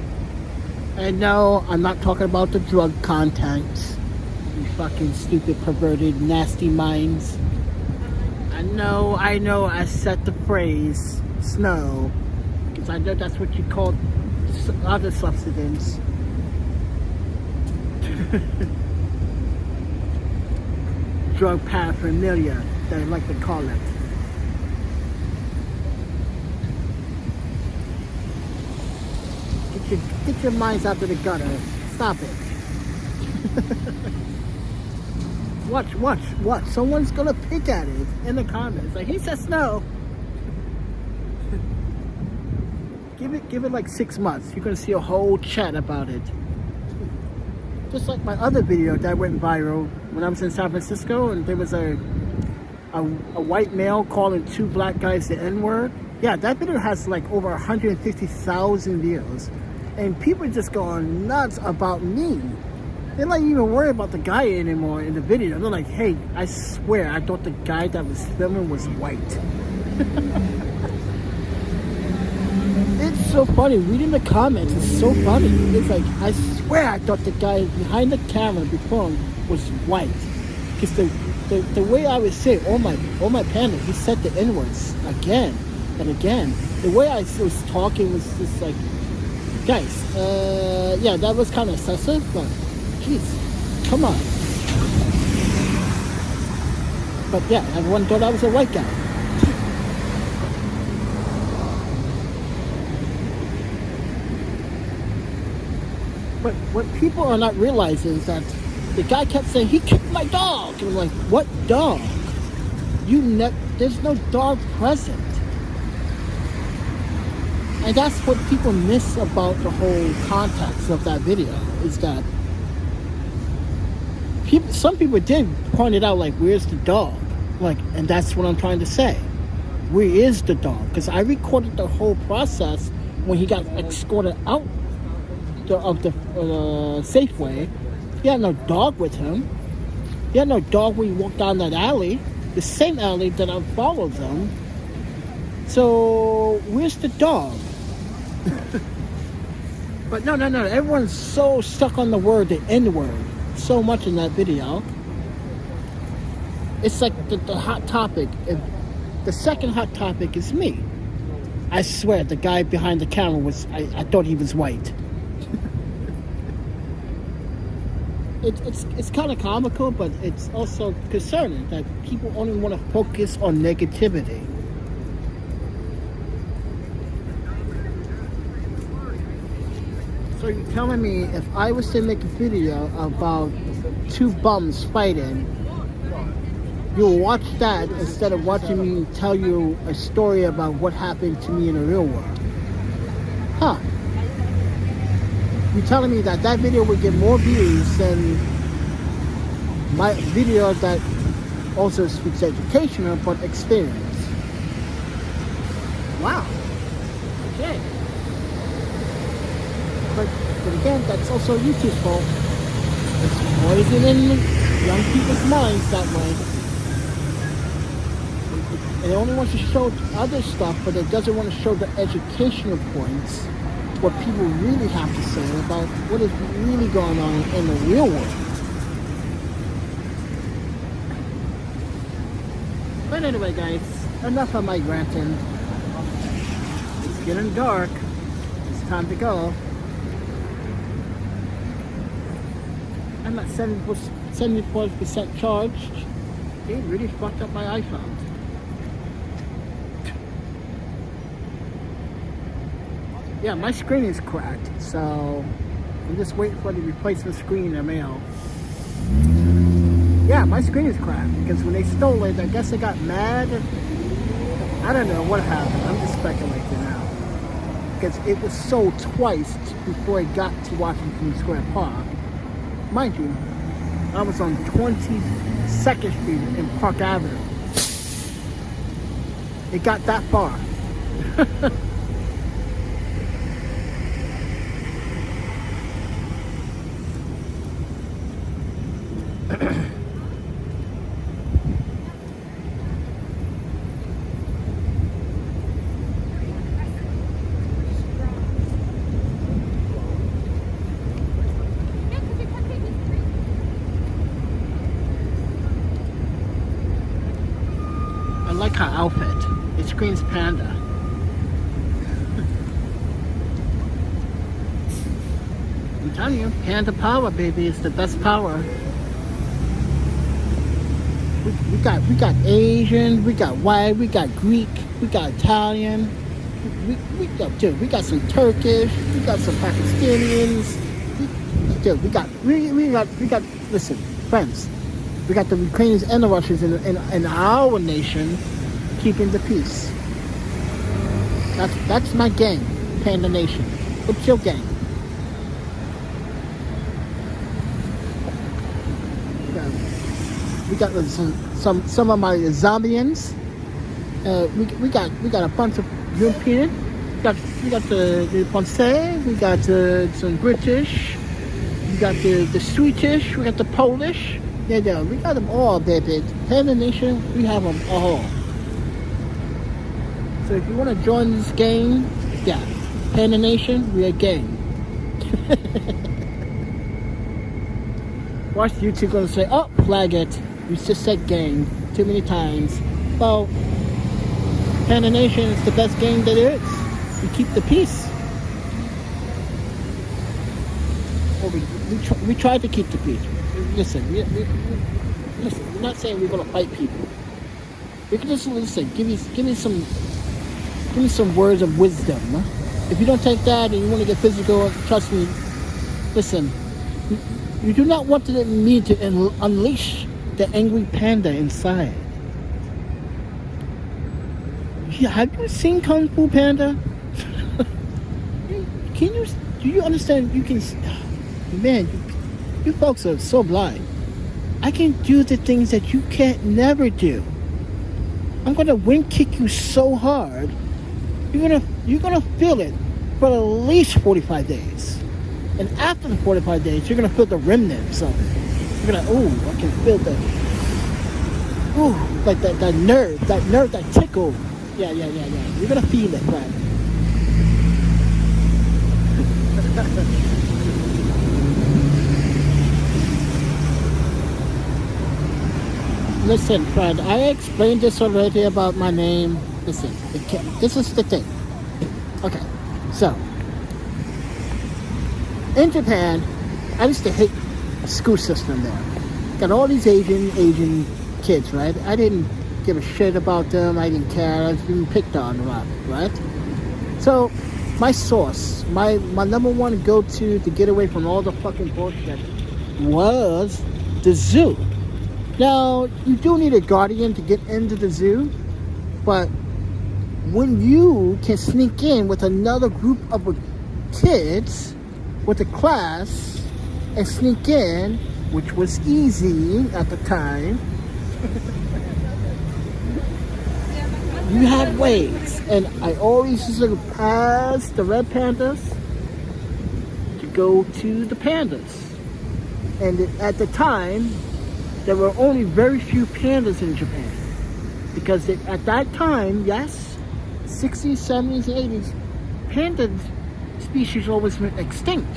And no, I'm not talking about the drug content. You fucking stupid, perverted, nasty minds. I know I said the phrase snow, because I know that's what you call other substance. Drug paraphernalia, they like to call it. Get your minds out of the gutter. Stop it. Watch. Someone's gonna pick at it in the comments. Like, he said snow. Give it like 6 months. You're gonna see a whole chat about it. Just like my other video that went viral when I was in San Francisco, and there was a white male calling 2 black guys the N-word. Yeah, that video has like over 150,000 views. And people are just going nuts about me. They're not even worried about the guy anymore in the video. They're like, hey, I swear, I thought the guy that was filming was white. It's so funny. Reading the comments is so funny. It's like, I swear I thought the guy behind the camera before him was white. Because the way I would say, oh my panda, he said the N-words again and again. The way I was talking was just like, guys, yeah, that was kind of excessive, but jeez, come on. But yeah, everyone thought I was a white guy. But what people are not realizing is that the guy kept saying, he kicked my dog. And I'm like, what dog? There's no dog present. And that's what people miss about the whole context of that video, is that some people did point it out, like, where's the dog? Like, and that's what I'm trying to say. Where is the dog? Because I recorded the whole process when he got escorted out of the Safeway. He had no dog with him. He had no dog when he walked down that alley, the same alley that I followed them. So where's the dog? But no, everyone's so stuck on the word, the N-word, so much in that video. It's like the hot topic. If the second hot topic is me. I swear the guy behind the camera was, I thought he was white. It's kind of comical, but it's also concerning that people only want to focus on negativity. So you're telling me if I was to make a video about 2 bums fighting, you'll watch that instead of watching me tell you a story about what happened to me in the real world? Huh. You're telling me that video would get more views than my video that also speaks educational but experience. Wow. Okay. But again, that's also YouTube's fault. It's poisoning young people's minds that way. It only wants to show other stuff, but it doesn't want to show the educational points, what people really have to say about what is really going on in the real world. But anyway, guys, enough of my ranting. It's getting dark. It's time to go. I'm at 74% charged. It really fucked up my iPhone. Yeah, my screen is cracked, so I'm just waiting for the replacement screen in the mail. Yeah, my screen is cracked because when they stole it, I guess they got mad. I don't know what happened. I'm just speculating now. Because it was sold twice before it got to Washington Square Park. Mind you, I was on 22nd Street in Park Avenue. It got that far. like her outfit. It screams panda. I'm telling you, panda power, baby, is the best power. We got Asian, we got white, we got Greek, we got Italian, we got some Turkish, we got some Pakistanians. We got listen, friends, we got the Ukrainians and the Russians in our nation keeping the peace. That's my gang, Panda Nation. What's your gang? We got some of my Zambians. We got a bunch of European. We got the Francais. We got some British. We got the Swedish. We got the Polish. Yeah, we got them all, baby. Panda Nation, we have them all. So if you want to join this gang, yeah, Panda Nation, we're a gang. Watch YouTube gonna say, oh, flag it. You just said gang too many times. Well, Panda Nation is the best gang that there is. We keep the peace. Well, we try to keep the peace. Listen, listen. We're not saying we're gonna fight people. We can just listen. Give me some words of wisdom. If you don't take that and you want to get physical, trust me. Listen, you do not want me to unleash the angry panda inside. Yeah, have you seen Kung Fu Panda? Do you understand? You can, man, you folks are so blind. I can do the things that you can't never do. I'm gonna wind kick you so hard, you're gonna feel it for at least 45 days. And after the 45 days, you're gonna feel the remnants of it. You're gonna, ooh, I can feel the, ooh, like that nerve, that tickle. Yeah. You're gonna feel it, right? Listen, friend, I explained this already about my name. Listen, this is the thing. Okay, so in Japan, I used to hate the school system there. Got all these Asian kids, right? I didn't give a shit about them. I didn't care. I was being picked on a lot, right? So my source, my number one go-to to get away from all the fucking bullshit was the zoo. Now, you do need a guardian to get into the zoo, but when you can sneak in with another group of kids with a class and sneak in, which was easy at the time, you had ways. And I always used to pass the red pandas to go to the pandas. And at the time, there were only very few pandas in Japan. Because at that time, yes, 60s, 70s, and 80s, panda species always went extinct.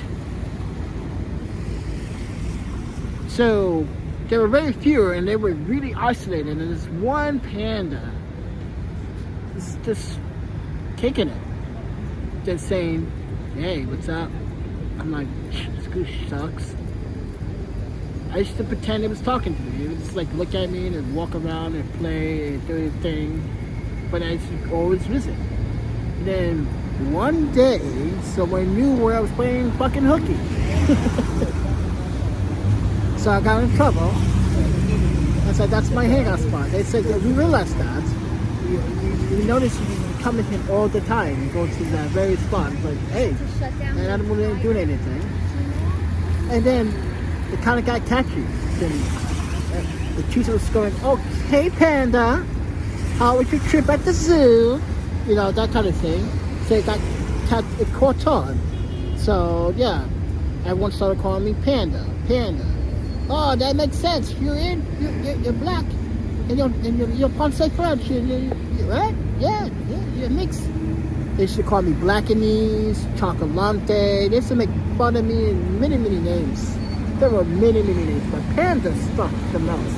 So there were very few, and they were really isolated. And this one panda is just kicking it, just saying, "Hey, what's up?" I'm like, "This sucks." I used to pretend it was talking to me. It was just like look at me and walk around and play and do his thing. But I used to always visit. And then one day, someone knew where I was playing fucking hooky. So I got in trouble. I said, that's my hangout spot. They said, yeah, we realized that. We noticed you come in here all the time and go to that very spot. It's like, hey, and I don't really do anything. And then it kind of got catchy. Then the teacher was going, okay, Panda, how was your trip at the zoo? You know, that kind of thing. So it caught on. So yeah, everyone started calling me Panda. Oh, that makes sense. You're black, and you're Francais French. Right? Yeah, you're mixed. They used to call me Blackanese, Chocolate. They used to make fun of me in many names. There were many names, but Panda stuck the most.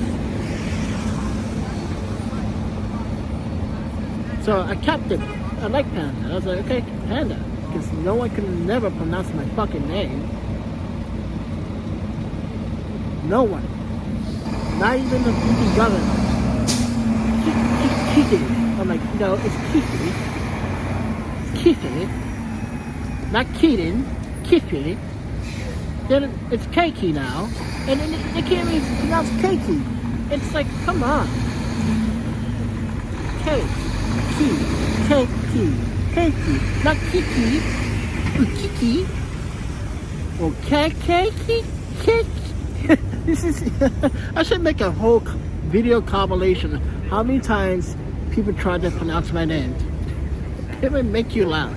So I kept it. I like Panda. I was like, okay, Panda. Because no one can never pronounce my fucking name. No one. Not even the fucking government. Kiki. I'm like, no, it's Kiki. It's Kiki. Not Keaton. Kiki. Then it's Keiki now. And then they can't even pronounce Keiki. It's like, come on. Keiki. Not Kiki. Kiki. Okay, Keiki. This is. I should make a whole video compilation of how many times people try to pronounce my name. It would make you laugh.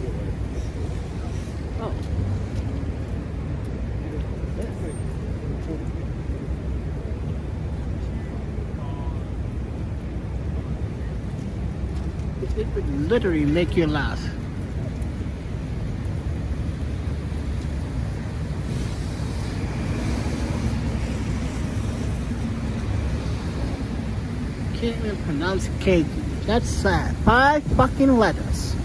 Oh. It would literally make you laugh. Can't even pronounce cake. That's sad. 5 fucking letters.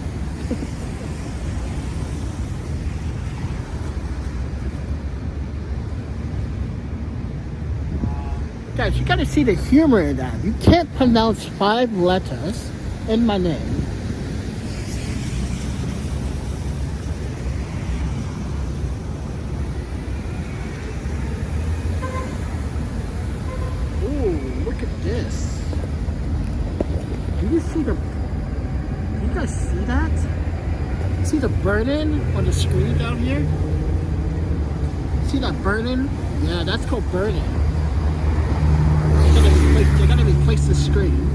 Guys, you gotta see the humor in that. You can't pronounce 5 letters in my name. Ooh, look at this. Do you see the... Do you guys see that? See the burn-in on the screen down here? See that burn-in? Yeah, that's called burn-in. They're gonna replace the screen.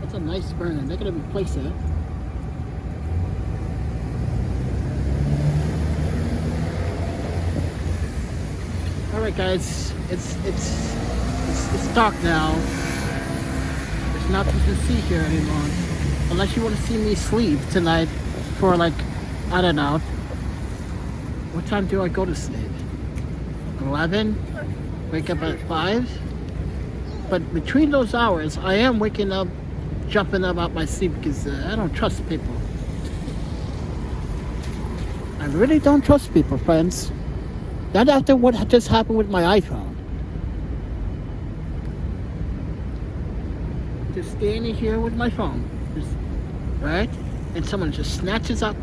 That's a nice burn-in. They're gonna replace it. Alright guys, it's dark now. There's nothing to see here anymore. Unless you want to see me sleep tonight for like, I don't know. What time do I go to sleep? 11? Wake up at 5? But between those hours, I am waking up, jumping up out my sleep because I don't trust people. I really don't trust people, friends. Not after what just happened with my iPhone. Just standing here with my phone, just, right? And someone just snatches up.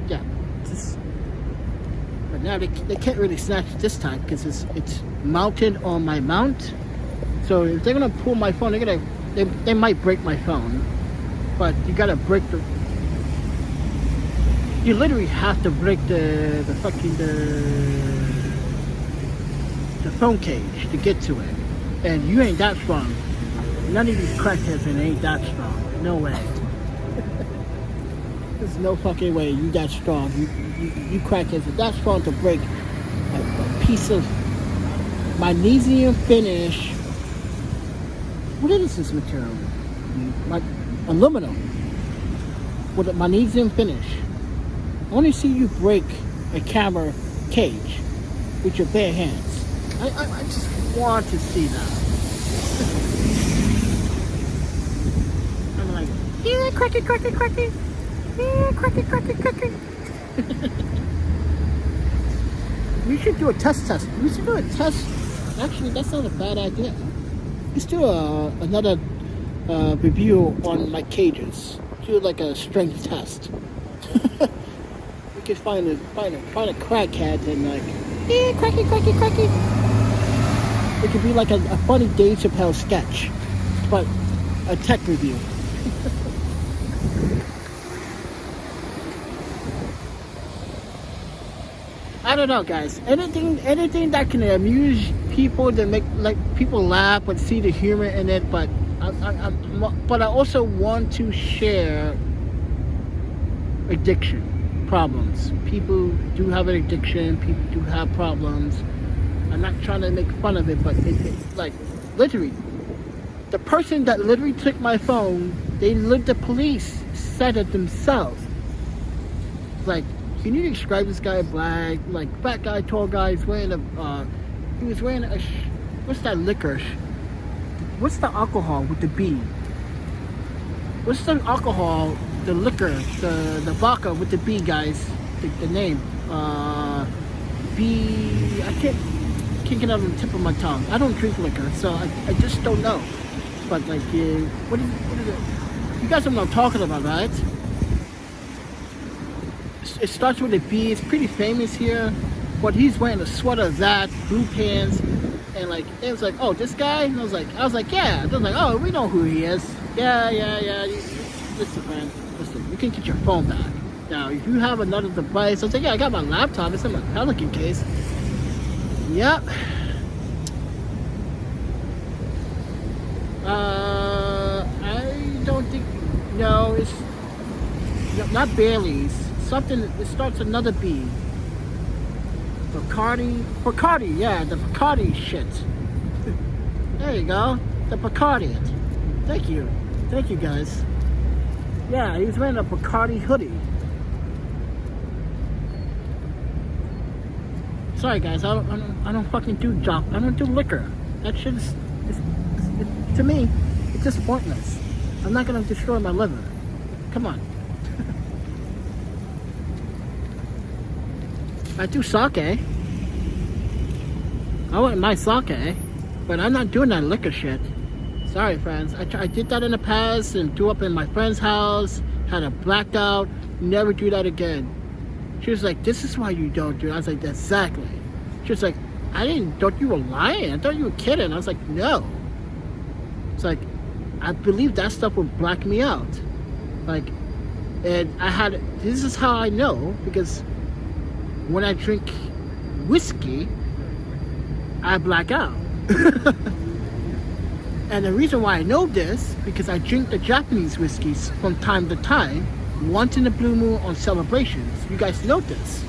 Yeah, just. But now they can't really snatch it this time because it's mounted on my mount. So if they're gonna pull my phone, they might break my phone. But you gotta break the. You literally have to break the phone cage to get to it, and you ain't that strong. None of these crackheads ain't that strong. No way. There's no fucking way you that strong. You crackheads are that strong to break a piece of magnesium finish. What is this material? Like aluminum with a magnesium finish. I want to see you break a camera cage with your bare hands. I just want to see that. I'm like, yeah, cracky. Yeah, cracky. We should do a test. We should do a test. Actually, that's not a bad idea. Let's do another review on my cages. Do like a strength test. We could find a crackhead and like, yeah, cracky. It could be like a funny Dave Chappelle sketch, but a tech review. I don't know, guys. Anything that can amuse people, to make like people laugh, but see the humor in it. But I also want to share addiction problems. People do have an addiction. People do have problems. I'm not trying to make fun of it, but it's like literally the person that literally took my phone. The police said it themselves. Like, can you describe this guy? Black, like fat guy, tall guy. He's wearing he was wearing a, what's that liquor? What's the alcohol with the B? What's the alcohol, the liquor, the vodka with the B, guys? The name. B, I can't get it on the tip of my tongue. I don't drink liquor, so I just don't know. But like, what is it? You guys know what I'm talking about, right? It starts with a B. It's pretty famous here. But he's wearing a sweater of that, blue pants, and like it was like, oh, this guy. And I was like, yeah. I was like, oh, we know who he is. Yeah. Listen, man. Listen, you can get your phone back. Now, if you have another device, I was like, yeah, I got my laptop. It's in my Pelican case. Yep. I don't think. No, it's not Bailey's. Something. It starts another B. Bacardi, yeah, the Bacardi shit. There you go, the Bacardi. Thank you guys. Yeah, he was wearing a Bacardi hoodie. Sorry guys, I don't fucking do I don't do liquor. That shit is to me, it's just pointless. I'm not gonna destroy my liver. Come on. I do sake. I wouldn't mind sake, but I'm not doing that liquor shit. Sorry, friends. I did that in the past and threw up in my friend's house, had a blacked out. Never do that again. She was like, this is why you don't do it. I was like, exactly. She was like, thought you were lying. I thought you were kidding. I was like, no. It's like, I believe that stuff would black me out. Like, and this is how I know, because when I drink whiskey, I black out. And the reason why I know this, because I drink the Japanese whiskeys from time to time, once in a blue moon on celebrations. You guys know this,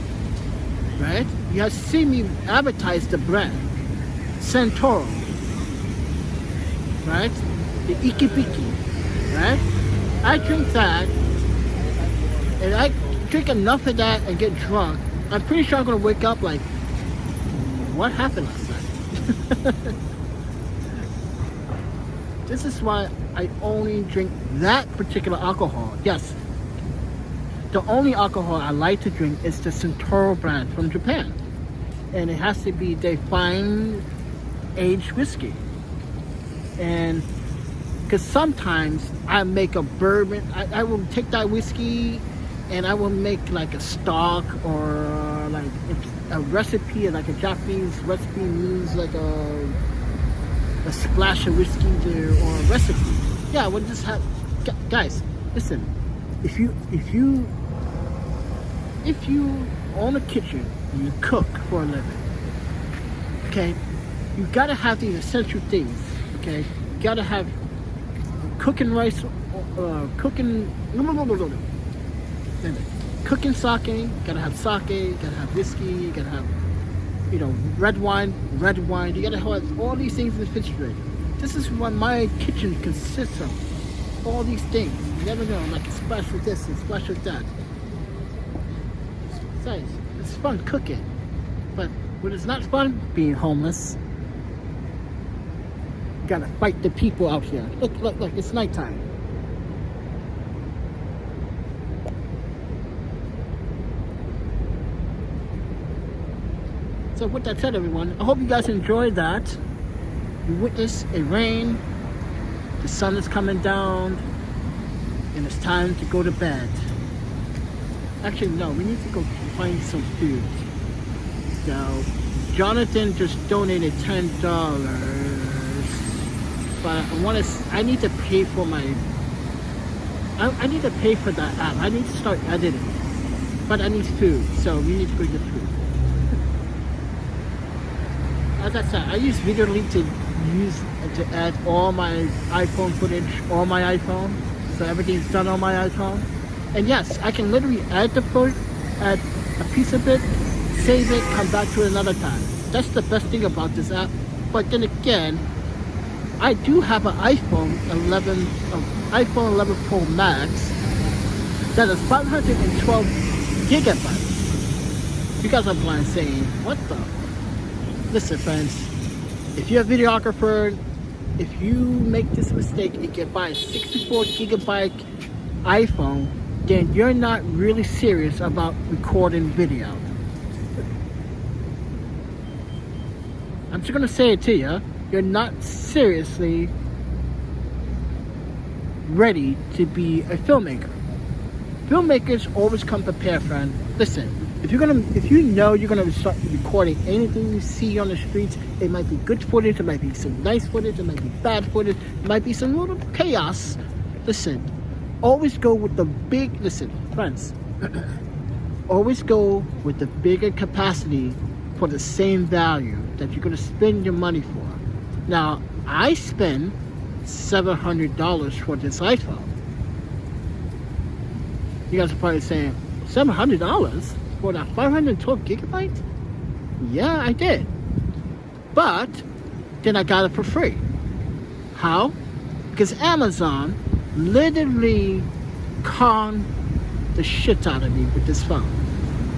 right? You have seen me advertise the brand, Centauro, right? The Ikebiki, right? I drink that, and I drink enough of that and get drunk. I'm pretty sure I'm gonna wake up like, what happened last night? This is why I only drink that particular alcohol. Yes, the only alcohol I like to drink is the Centauro brand from Japan, and it has to be the fine aged whiskey. And because sometimes I make a bourbon, I will take that whiskey and I will make like a stock, or like a recipe, like a Japanese recipe means like a splash of whiskey there, or a recipe. Yeah, we'll just have, guys, listen, if you own a kitchen, you cook for a living, okay, you gotta have these essential things, okay? You gotta have cooking rice, cooking sake, gotta have sake, you gotta have whiskey, you gotta have, red wine, you gotta have all these things in the refrigerator. This is what my kitchen consists of, all these things. You never know, like a splash with this and splash with that. Besides, it's fun cooking, but when it's not fun, being homeless. You gotta fight the people out here. Look, it's nighttime. So with that said, everyone, I hope you guys enjoyed that. You witnessed a rain, the sun is coming down, and it's time to go to bed. Actually, no, we need to go find some food. Now, Jonathan just donated $10, but I need to pay for I need to pay for that app. I need to start editing, but I need food, so we need to go get food. As I said, I use Video Link to add all my iPhone footage on my iPhone, so everything's done on my iPhone. And yes, I can literally add a piece of it, save it, come back to it another time. That's the best thing about this app. But then again, I do have an iPhone 11 Pro Max that is 512 gigabytes. You guys are blind saying, what the? listen, friends. If you're a videographer, if you make this mistake and can buy a 64 gigabyte iPhone, then you're not really serious about recording video. I'm just gonna say it to you. You're not seriously ready to be a filmmaker. Filmmakers always come prepared, friend. Listen, if you know you're gonna start recording anything you see on the streets, it might be good footage, it might be some nice footage, it might be bad footage, it might be some little chaos. Listen, always go with the big. Listen, friends. Always go with the bigger capacity for the same value that you're gonna spend your money for. Now, I spend $700 for this iPhone. You guys are probably saying, $700 for that 512 gigabytes? Yeah, I did. But then I got it for free. How? Because Amazon literally conned the shit out of me with this phone.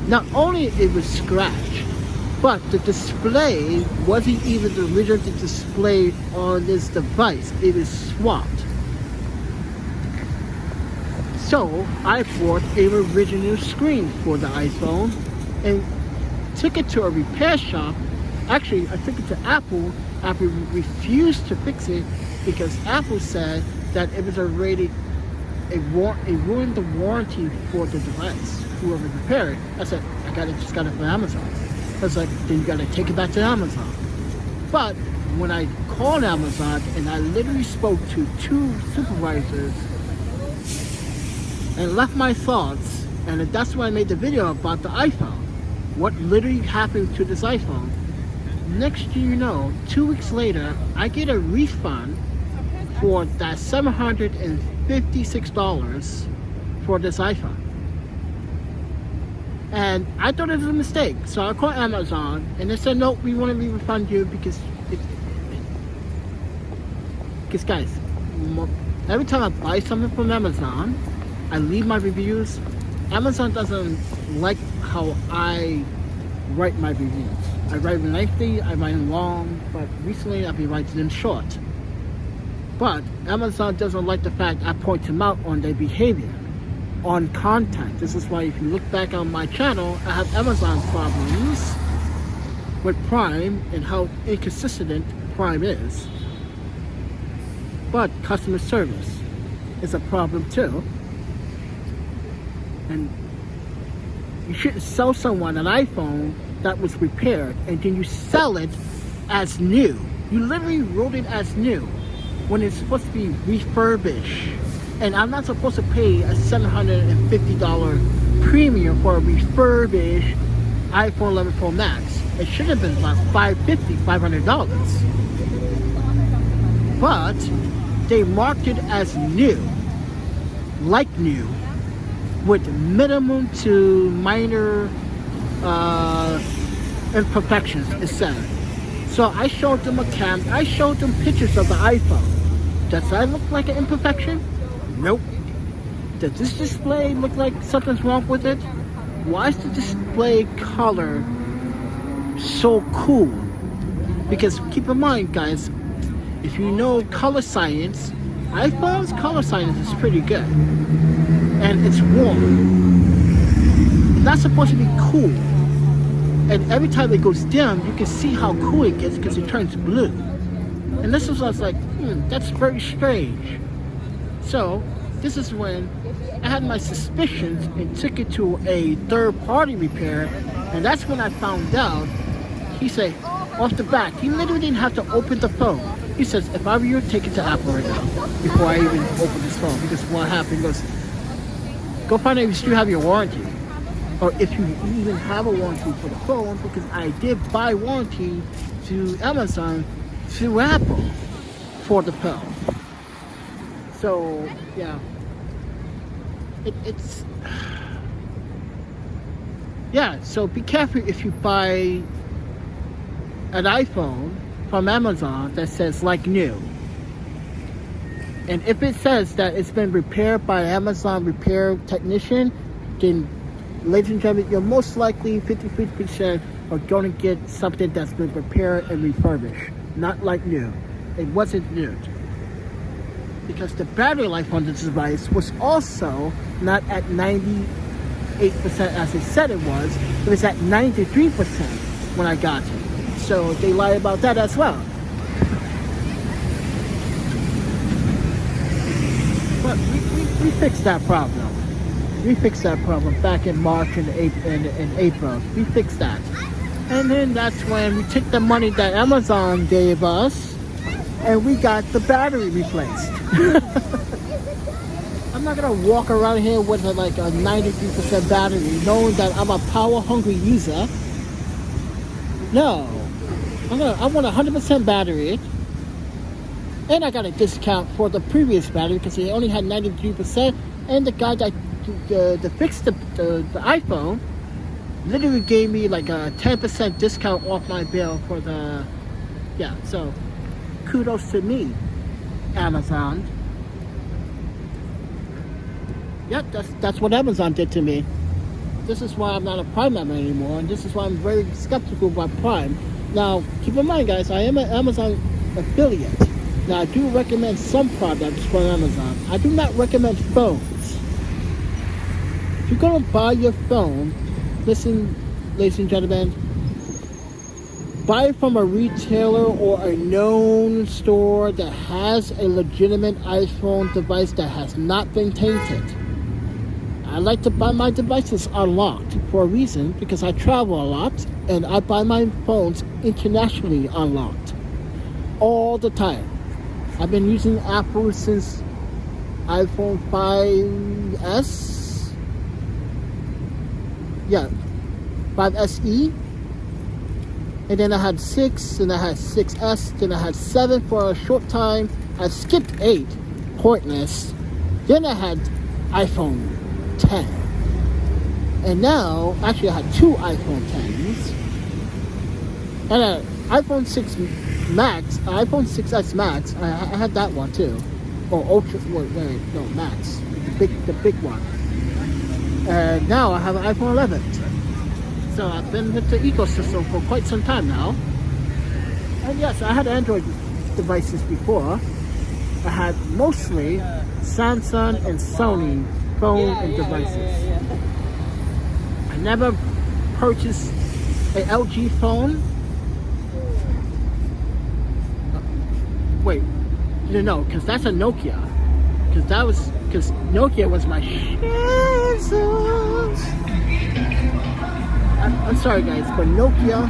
Not only it was scratched, but the display wasn't even the original display on this device. It was swapped. So I bought an original screen for the iPhone and took it to a repair shop. Actually, I took it to Apple. Apple refused to fix it because Apple said that it was already it ruined the warranty for the device. Whoever repaired it, I said, just got it from Amazon. I was like, then you gotta take it back to Amazon. But when I called Amazon and I literally spoke to 2 supervisors and left my thoughts, and that's why I made the video about the iPhone. What literally happened to this iPhone. Next thing you know, 2 weeks later, I get a refund for that $756 for this iPhone. And I thought it was a mistake. So I called Amazon and they said, no, we want to refund you because guys, every time I buy something from Amazon, I leave my reviews. Amazon doesn't like how I write my reviews. I write them lengthy, I write them long, but recently I've been writing them short. But Amazon doesn't like the fact I point them out on their behavior, on content. This is why if you look back on my channel, I have Amazon problems with Prime and how inconsistent Prime is. But customer service is a problem too. And you shouldn't sell someone an iPhone that was repaired and then you sell it as new. You literally wrote it as new when it's supposed to be refurbished. And I'm not supposed to pay a $750 premium for a refurbished iPhone 11 Pro Max. It should have been about $500. But they marked it as new, like new, with minimum to minor imperfections, etc. So I showed them I showed them pictures of the iPhone. Does that look like an imperfection? Nope. Does this display look like something's wrong with it? Why is the display color so cool? Because keep in mind, guys, if you know color science, iPhone's color science is pretty good. And it's warm. It's not supposed to be cool. And every time it goes dim, you can see how cool it gets because it turns blue. And this was, I was like, that's very strange. So this is when I had my suspicions and took it to a third-party repair, and that's when I found out. He said, off the bat, he literally didn't have to open the phone. He says, if I were you, take it to Apple right now before I even open this phone. Because what happened was, go find out if you still have your warranty, or if you even have a warranty for the phone, because I did buy warranty to Amazon through Apple for the phone. So yeah, it's yeah. So be careful if you buy an iPhone from Amazon that says like new. And if it says that it's been repaired by an Amazon repair technician, then ladies and gentlemen, you're most likely 50% or going to get something that's been repaired and refurbished, not like new. It wasn't new. Because the battery life on this device was also not at 98% as it said it was. It was at 93% when I got it. So they lied about that as well. But we fixed that problem. We fixed that problem back in March and April. We fixed that. And then that's when we took the money that Amazon gave us and we got the battery replaced. I'm not gonna walk around here with like a 93% battery knowing that I'm a power hungry user. No. I want 100% battery. And I got a discount for the previous battery because it only had 93%. And the guy that fixed the iPhone literally gave me like a 10% discount off my bill for the, yeah, so kudos to me, Amazon. Yep, that's what Amazon did to me. This is why I'm not a Prime member anymore, and this is why I'm very skeptical about Prime. Now, keep in mind, guys, I am an Amazon affiliate. Now, I do recommend some products from Amazon. I do not recommend phones. If you're going to buy your phone, listen, ladies and gentlemen, buy it from a retailer or a known store that has a legitimate iPhone device that has not been tainted. I like to buy my devices unlocked for a reason, because I travel a lot and I buy my phones internationally unlocked all the time. I've been using Apple since iPhone 5S. Yeah, 5SE. And then I had 6, and I had 6S, then I had 7 for a short time. I skipped 8, pointless. Then I had iPhone 10. And now, actually I had 2 iPhone 10s. And an iPhone 6 Max, iPhone 6S Max, I had that one too. Or Ultra, wait, no, Max, the big one. And now I have an iPhone 11. So I've been with the ecosystem for quite some time now. And yes, I had Android devices before. I had mostly Samsung and Sony phone and devices. I never purchased an LG phone. Wait, no, because that's a Nokia. Because Nokia was my shizzles. I'm sorry guys, but Nokia.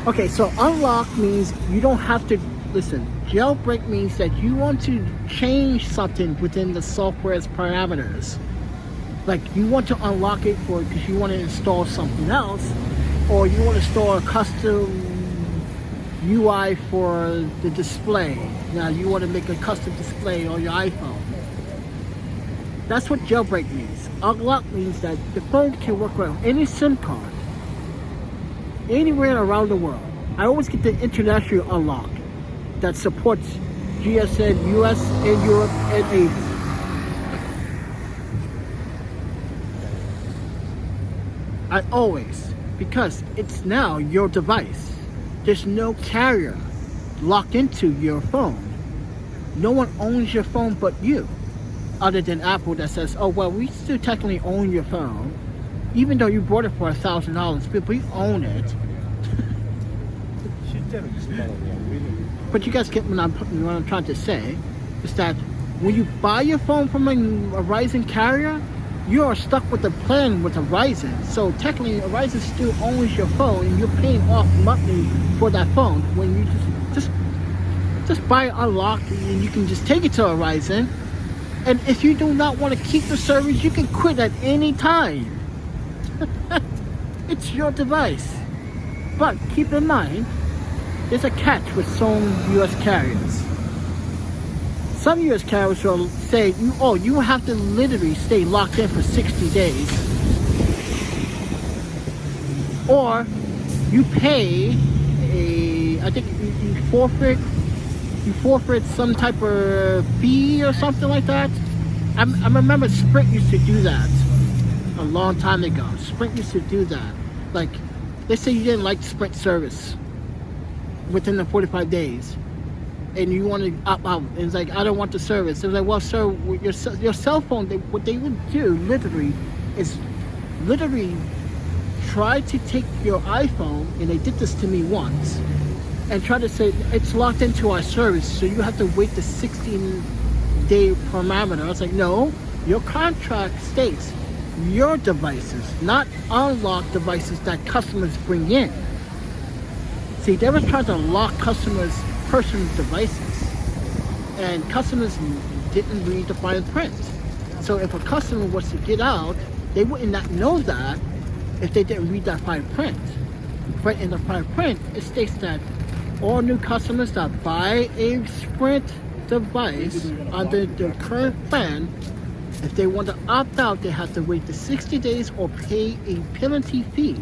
Okay, so unlock means you don't have to, listen, jailbreak means that you want to change something within the software's parameters. Like you want to unlock it for because you want to install something else, or you want to store a custom UI for the display. Now you want to make a custom display on your iPhone. That's what jailbreak means. Unlock means that the phone can work with any SIM card, anywhere around the world. I always get the international unlock that supports GSM, US, and Europe, and Asia. I always, because it's now your device. There's no carrier locked into your phone. No one owns your phone but you. Other than Apple that says, oh, well, we still technically own your phone. Even though you bought it for $1,000, but we own it. But you guys get what I'm trying to say, is that when you buy your phone from a Verizon carrier, you are stuck with the plan with Verizon. So technically, Verizon still owns your phone, and you're paying off monthly for that phone. When you just buy it unlocked, and you can just take it to Verizon. And if you do not want to keep the service, you can quit at any time. It's your device. But keep in mind, there's a catch with some U.S. carriers. Some U.S. carriers will say, oh, you have to literally stay locked in for 60 days. Or you pay I think you forfeit some type of fee or something like that. I remember Sprint used to do that. a long time ago. Sprint used to do that. Like, let's say you didn't like Sprint service within the 45 days, and you want to opt out, and it's like, I don't want the service. It was like, well, sir, with your cell phone, what they would do literally is try to take your iPhone, and they did this to me once, and try to say it's locked into our service, so you have to wait the 16-day parameter. I was like, no, your contract states your devices, not unlocked devices that customers bring in. See, they were trying to lock customers' personal devices, and customers didn't read the fine print. So if a customer was to get out, they would not know that if they didn't read that fine print. But in the fine print, it states that all new customers that buy a Sprint device under the current plan, if they want to opt out, they have to wait the 60 days or pay a penalty fee.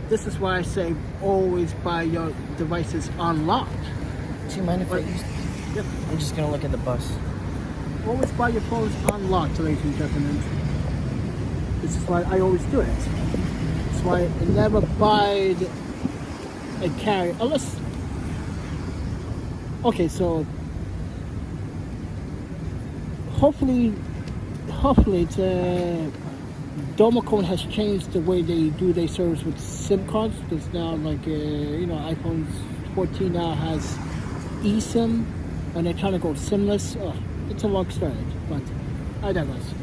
This is why I say always buy your devices unlocked. Do you mind if I use? Yep. I'm just gonna look at the bus. Always buy your phones unlocked, ladies and gentlemen. This is why I always do it. That's why I never buy a carrier unless. Okay, so hopefully the Domicone has changed the way they do their service with SIM cards, because now, like, iPhone 14 now has eSIM, and they're trying to go SIMless. Oh, it's a long story, but I digress.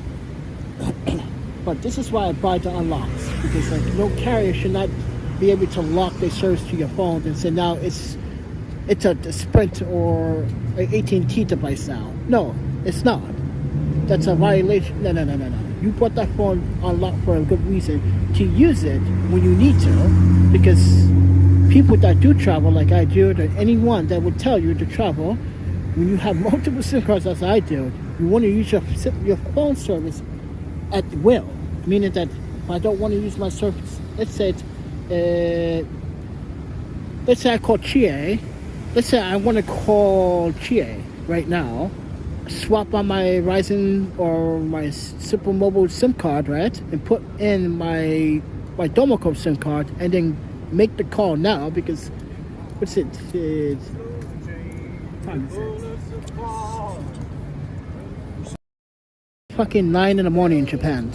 But this is why I buy the unlocks, because like no carrier should not be able to lock their service to your phone and say now it's a Sprint or an AT&T device now. No, it's not. That's a violation. No. You bought that phone unlocked for a good reason, to use it when you need to, because people that do travel like I do, or anyone that would tell you to travel, when you have multiple SIM cards as I do, you want to use your phone service at will. Meaning that if I don't want to use my service, let's say I call çage. Let's say I want to call çage right now, swap on my Verizon or my Simple Mobile SIM card, right, and put in my Domicone SIM card, and then make the call now, because what's it? Time is it? Fucking 9 in the morning in Japan.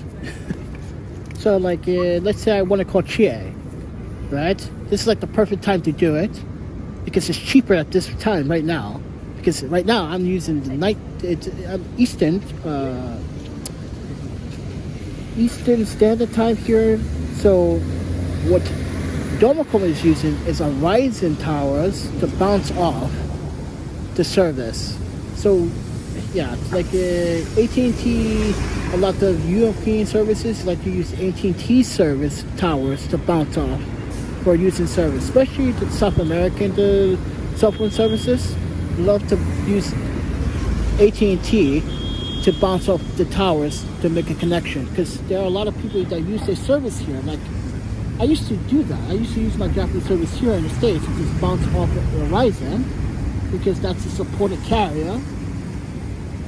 So like, let's say I want to call çage, right? This is like the perfect time to do it, because it's cheaper at this time right now. Because right now I'm using the night, Eastern Standard Time here. So what Domicone is using is a Verizon towers to bounce off the service. So yeah, it's like AT&T, a lot of European services like to use AT&T service towers to bounce off for using service, especially the South American cell phone services love to use AT&T to bounce off the towers to make a connection, because there are a lot of people that use their service here. Like, I used to do that. I used to use my Japanese service here in the States and just bounce off of Verizon, because that's a supported carrier.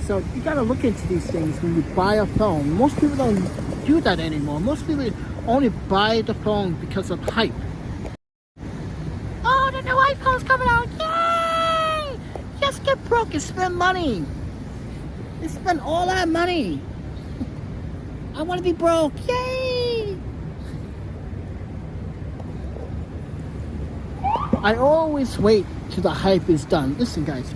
So you gotta look into these things when you buy a phone. Most people don't do that anymore. Most people only buy the phone because of hype. Oh, the new iPhone's coming out! Yay! Just get broke and spend money. They spend all that money. I want to be broke. Yay! I always wait till the hype is done. Listen, guys.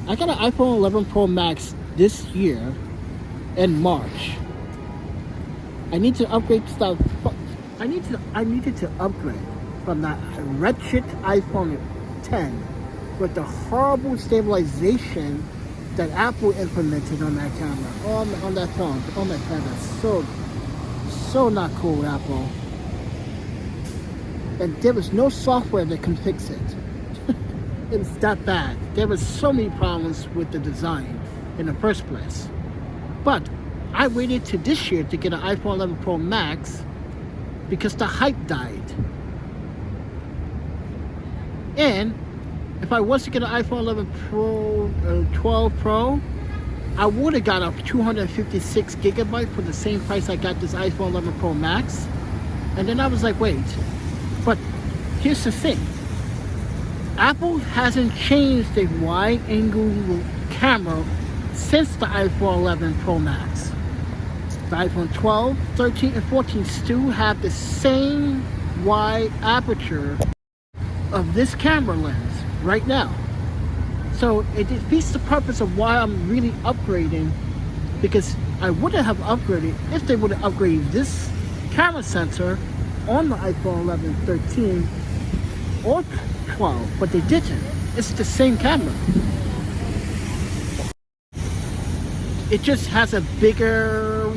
I got an iPhone 11 Pro Max this year in March. I need to upgrade stuff. I needed to upgrade from that wretched iPhone 10 with the horrible stabilization that Apple implemented on that camera, on that phone. Oh my god, that's so not cool, Apple. And there was no software that can fix it. It was that bad. There was so many problems with the design in the first place. But I waited to this year to get an iPhone 11 Pro Max because the hype died. And if I was to get an iPhone 11 Pro, 12 Pro, I would have got a 256 gigabyte for the same price I got this iPhone 11 Pro Max. And then I was like, wait, but here's the thing. Apple hasn't changed the wide angle camera since the iPhone 11 Pro Max. The iPhone 12, 13, and 14 still have the same wide aperture of this camera lens right now. So it defeats the purpose of why I'm really upgrading, because I wouldn't have upgraded if they would have upgraded this camera sensor on the iPhone 11, 13, or 12, but they didn't. It's the same camera. It just has a bigger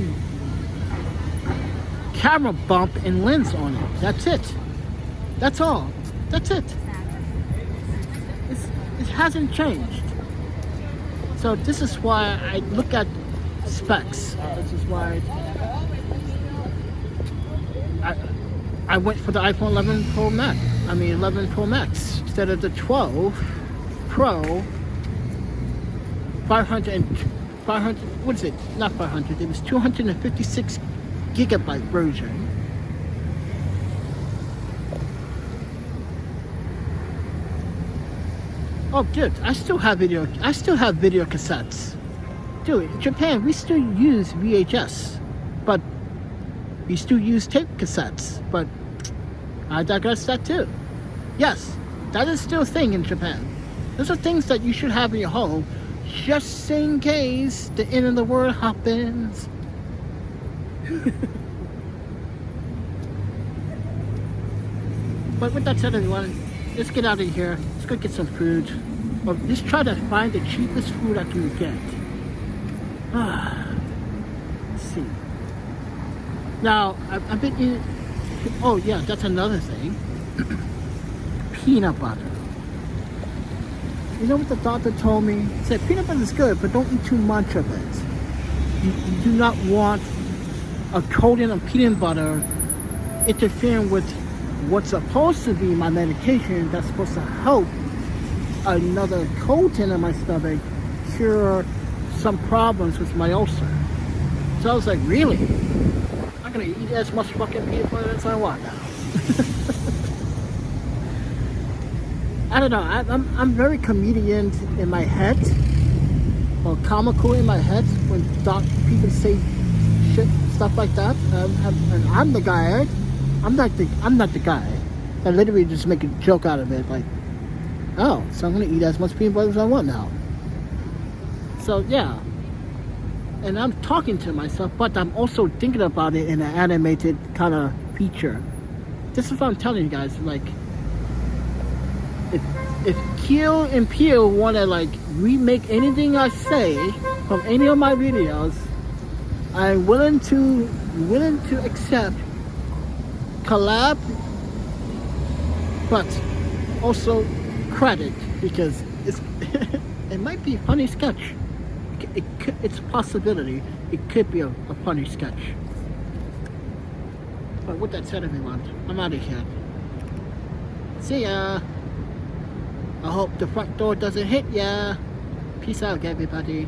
camera bump and lens on it. That's it. That's all. That's it. It hasn't changed. So this is why I look at specs. This is why I went for the iPhone 11 Pro Max. 11 Pro Max instead of the 12 Pro. 500, what is it? Not 500. It was 256 gigabyte version. Oh, dude, I still have video cassettes. Dude, in Japan, we still use VHS, but we still use tape cassettes. But I digress that too. Yes, that is still a thing in Japan. Those are things that you should have in your home, just in case the end of the world happens. But with that said, everyone, let's get out of here. Let's go get some food. Or let's try to find the cheapest food I can get. Let's see. Now, I've been eating... Oh yeah, that's another thing. Peanut butter. You know what the doctor told me? He said, peanut butter is good, but don't eat too much of it. You do not want a coating of peanut butter interfering with what's supposed to be my medication that's supposed to help another coating in my stomach cure some problems with my ulcer. So I was like, really? I'm gonna eat as much fucking peanut butter as I want now. I don't know, I'm very comedian in my head, or comical in my head when people say shit, stuff like that. And I'm the guy. I'm not the guy that literally just make a joke out of it, like, oh, so I'm gonna eat as much peanut butter as I want now. So yeah, and I'm talking to myself, but I'm also thinking about it in an animated kind of feature. This is what I'm telling you guys. Like, if Keel and Peel want to like remake anything I say from any of my videos, I'm willing to accept collab, but also credit, because it might be a funny sketch. It's a possibility. It could be a funny sketch. But with that said, everyone, I'm out of here. See ya. I hope the front door doesn't hit ya. Peace out, everybody.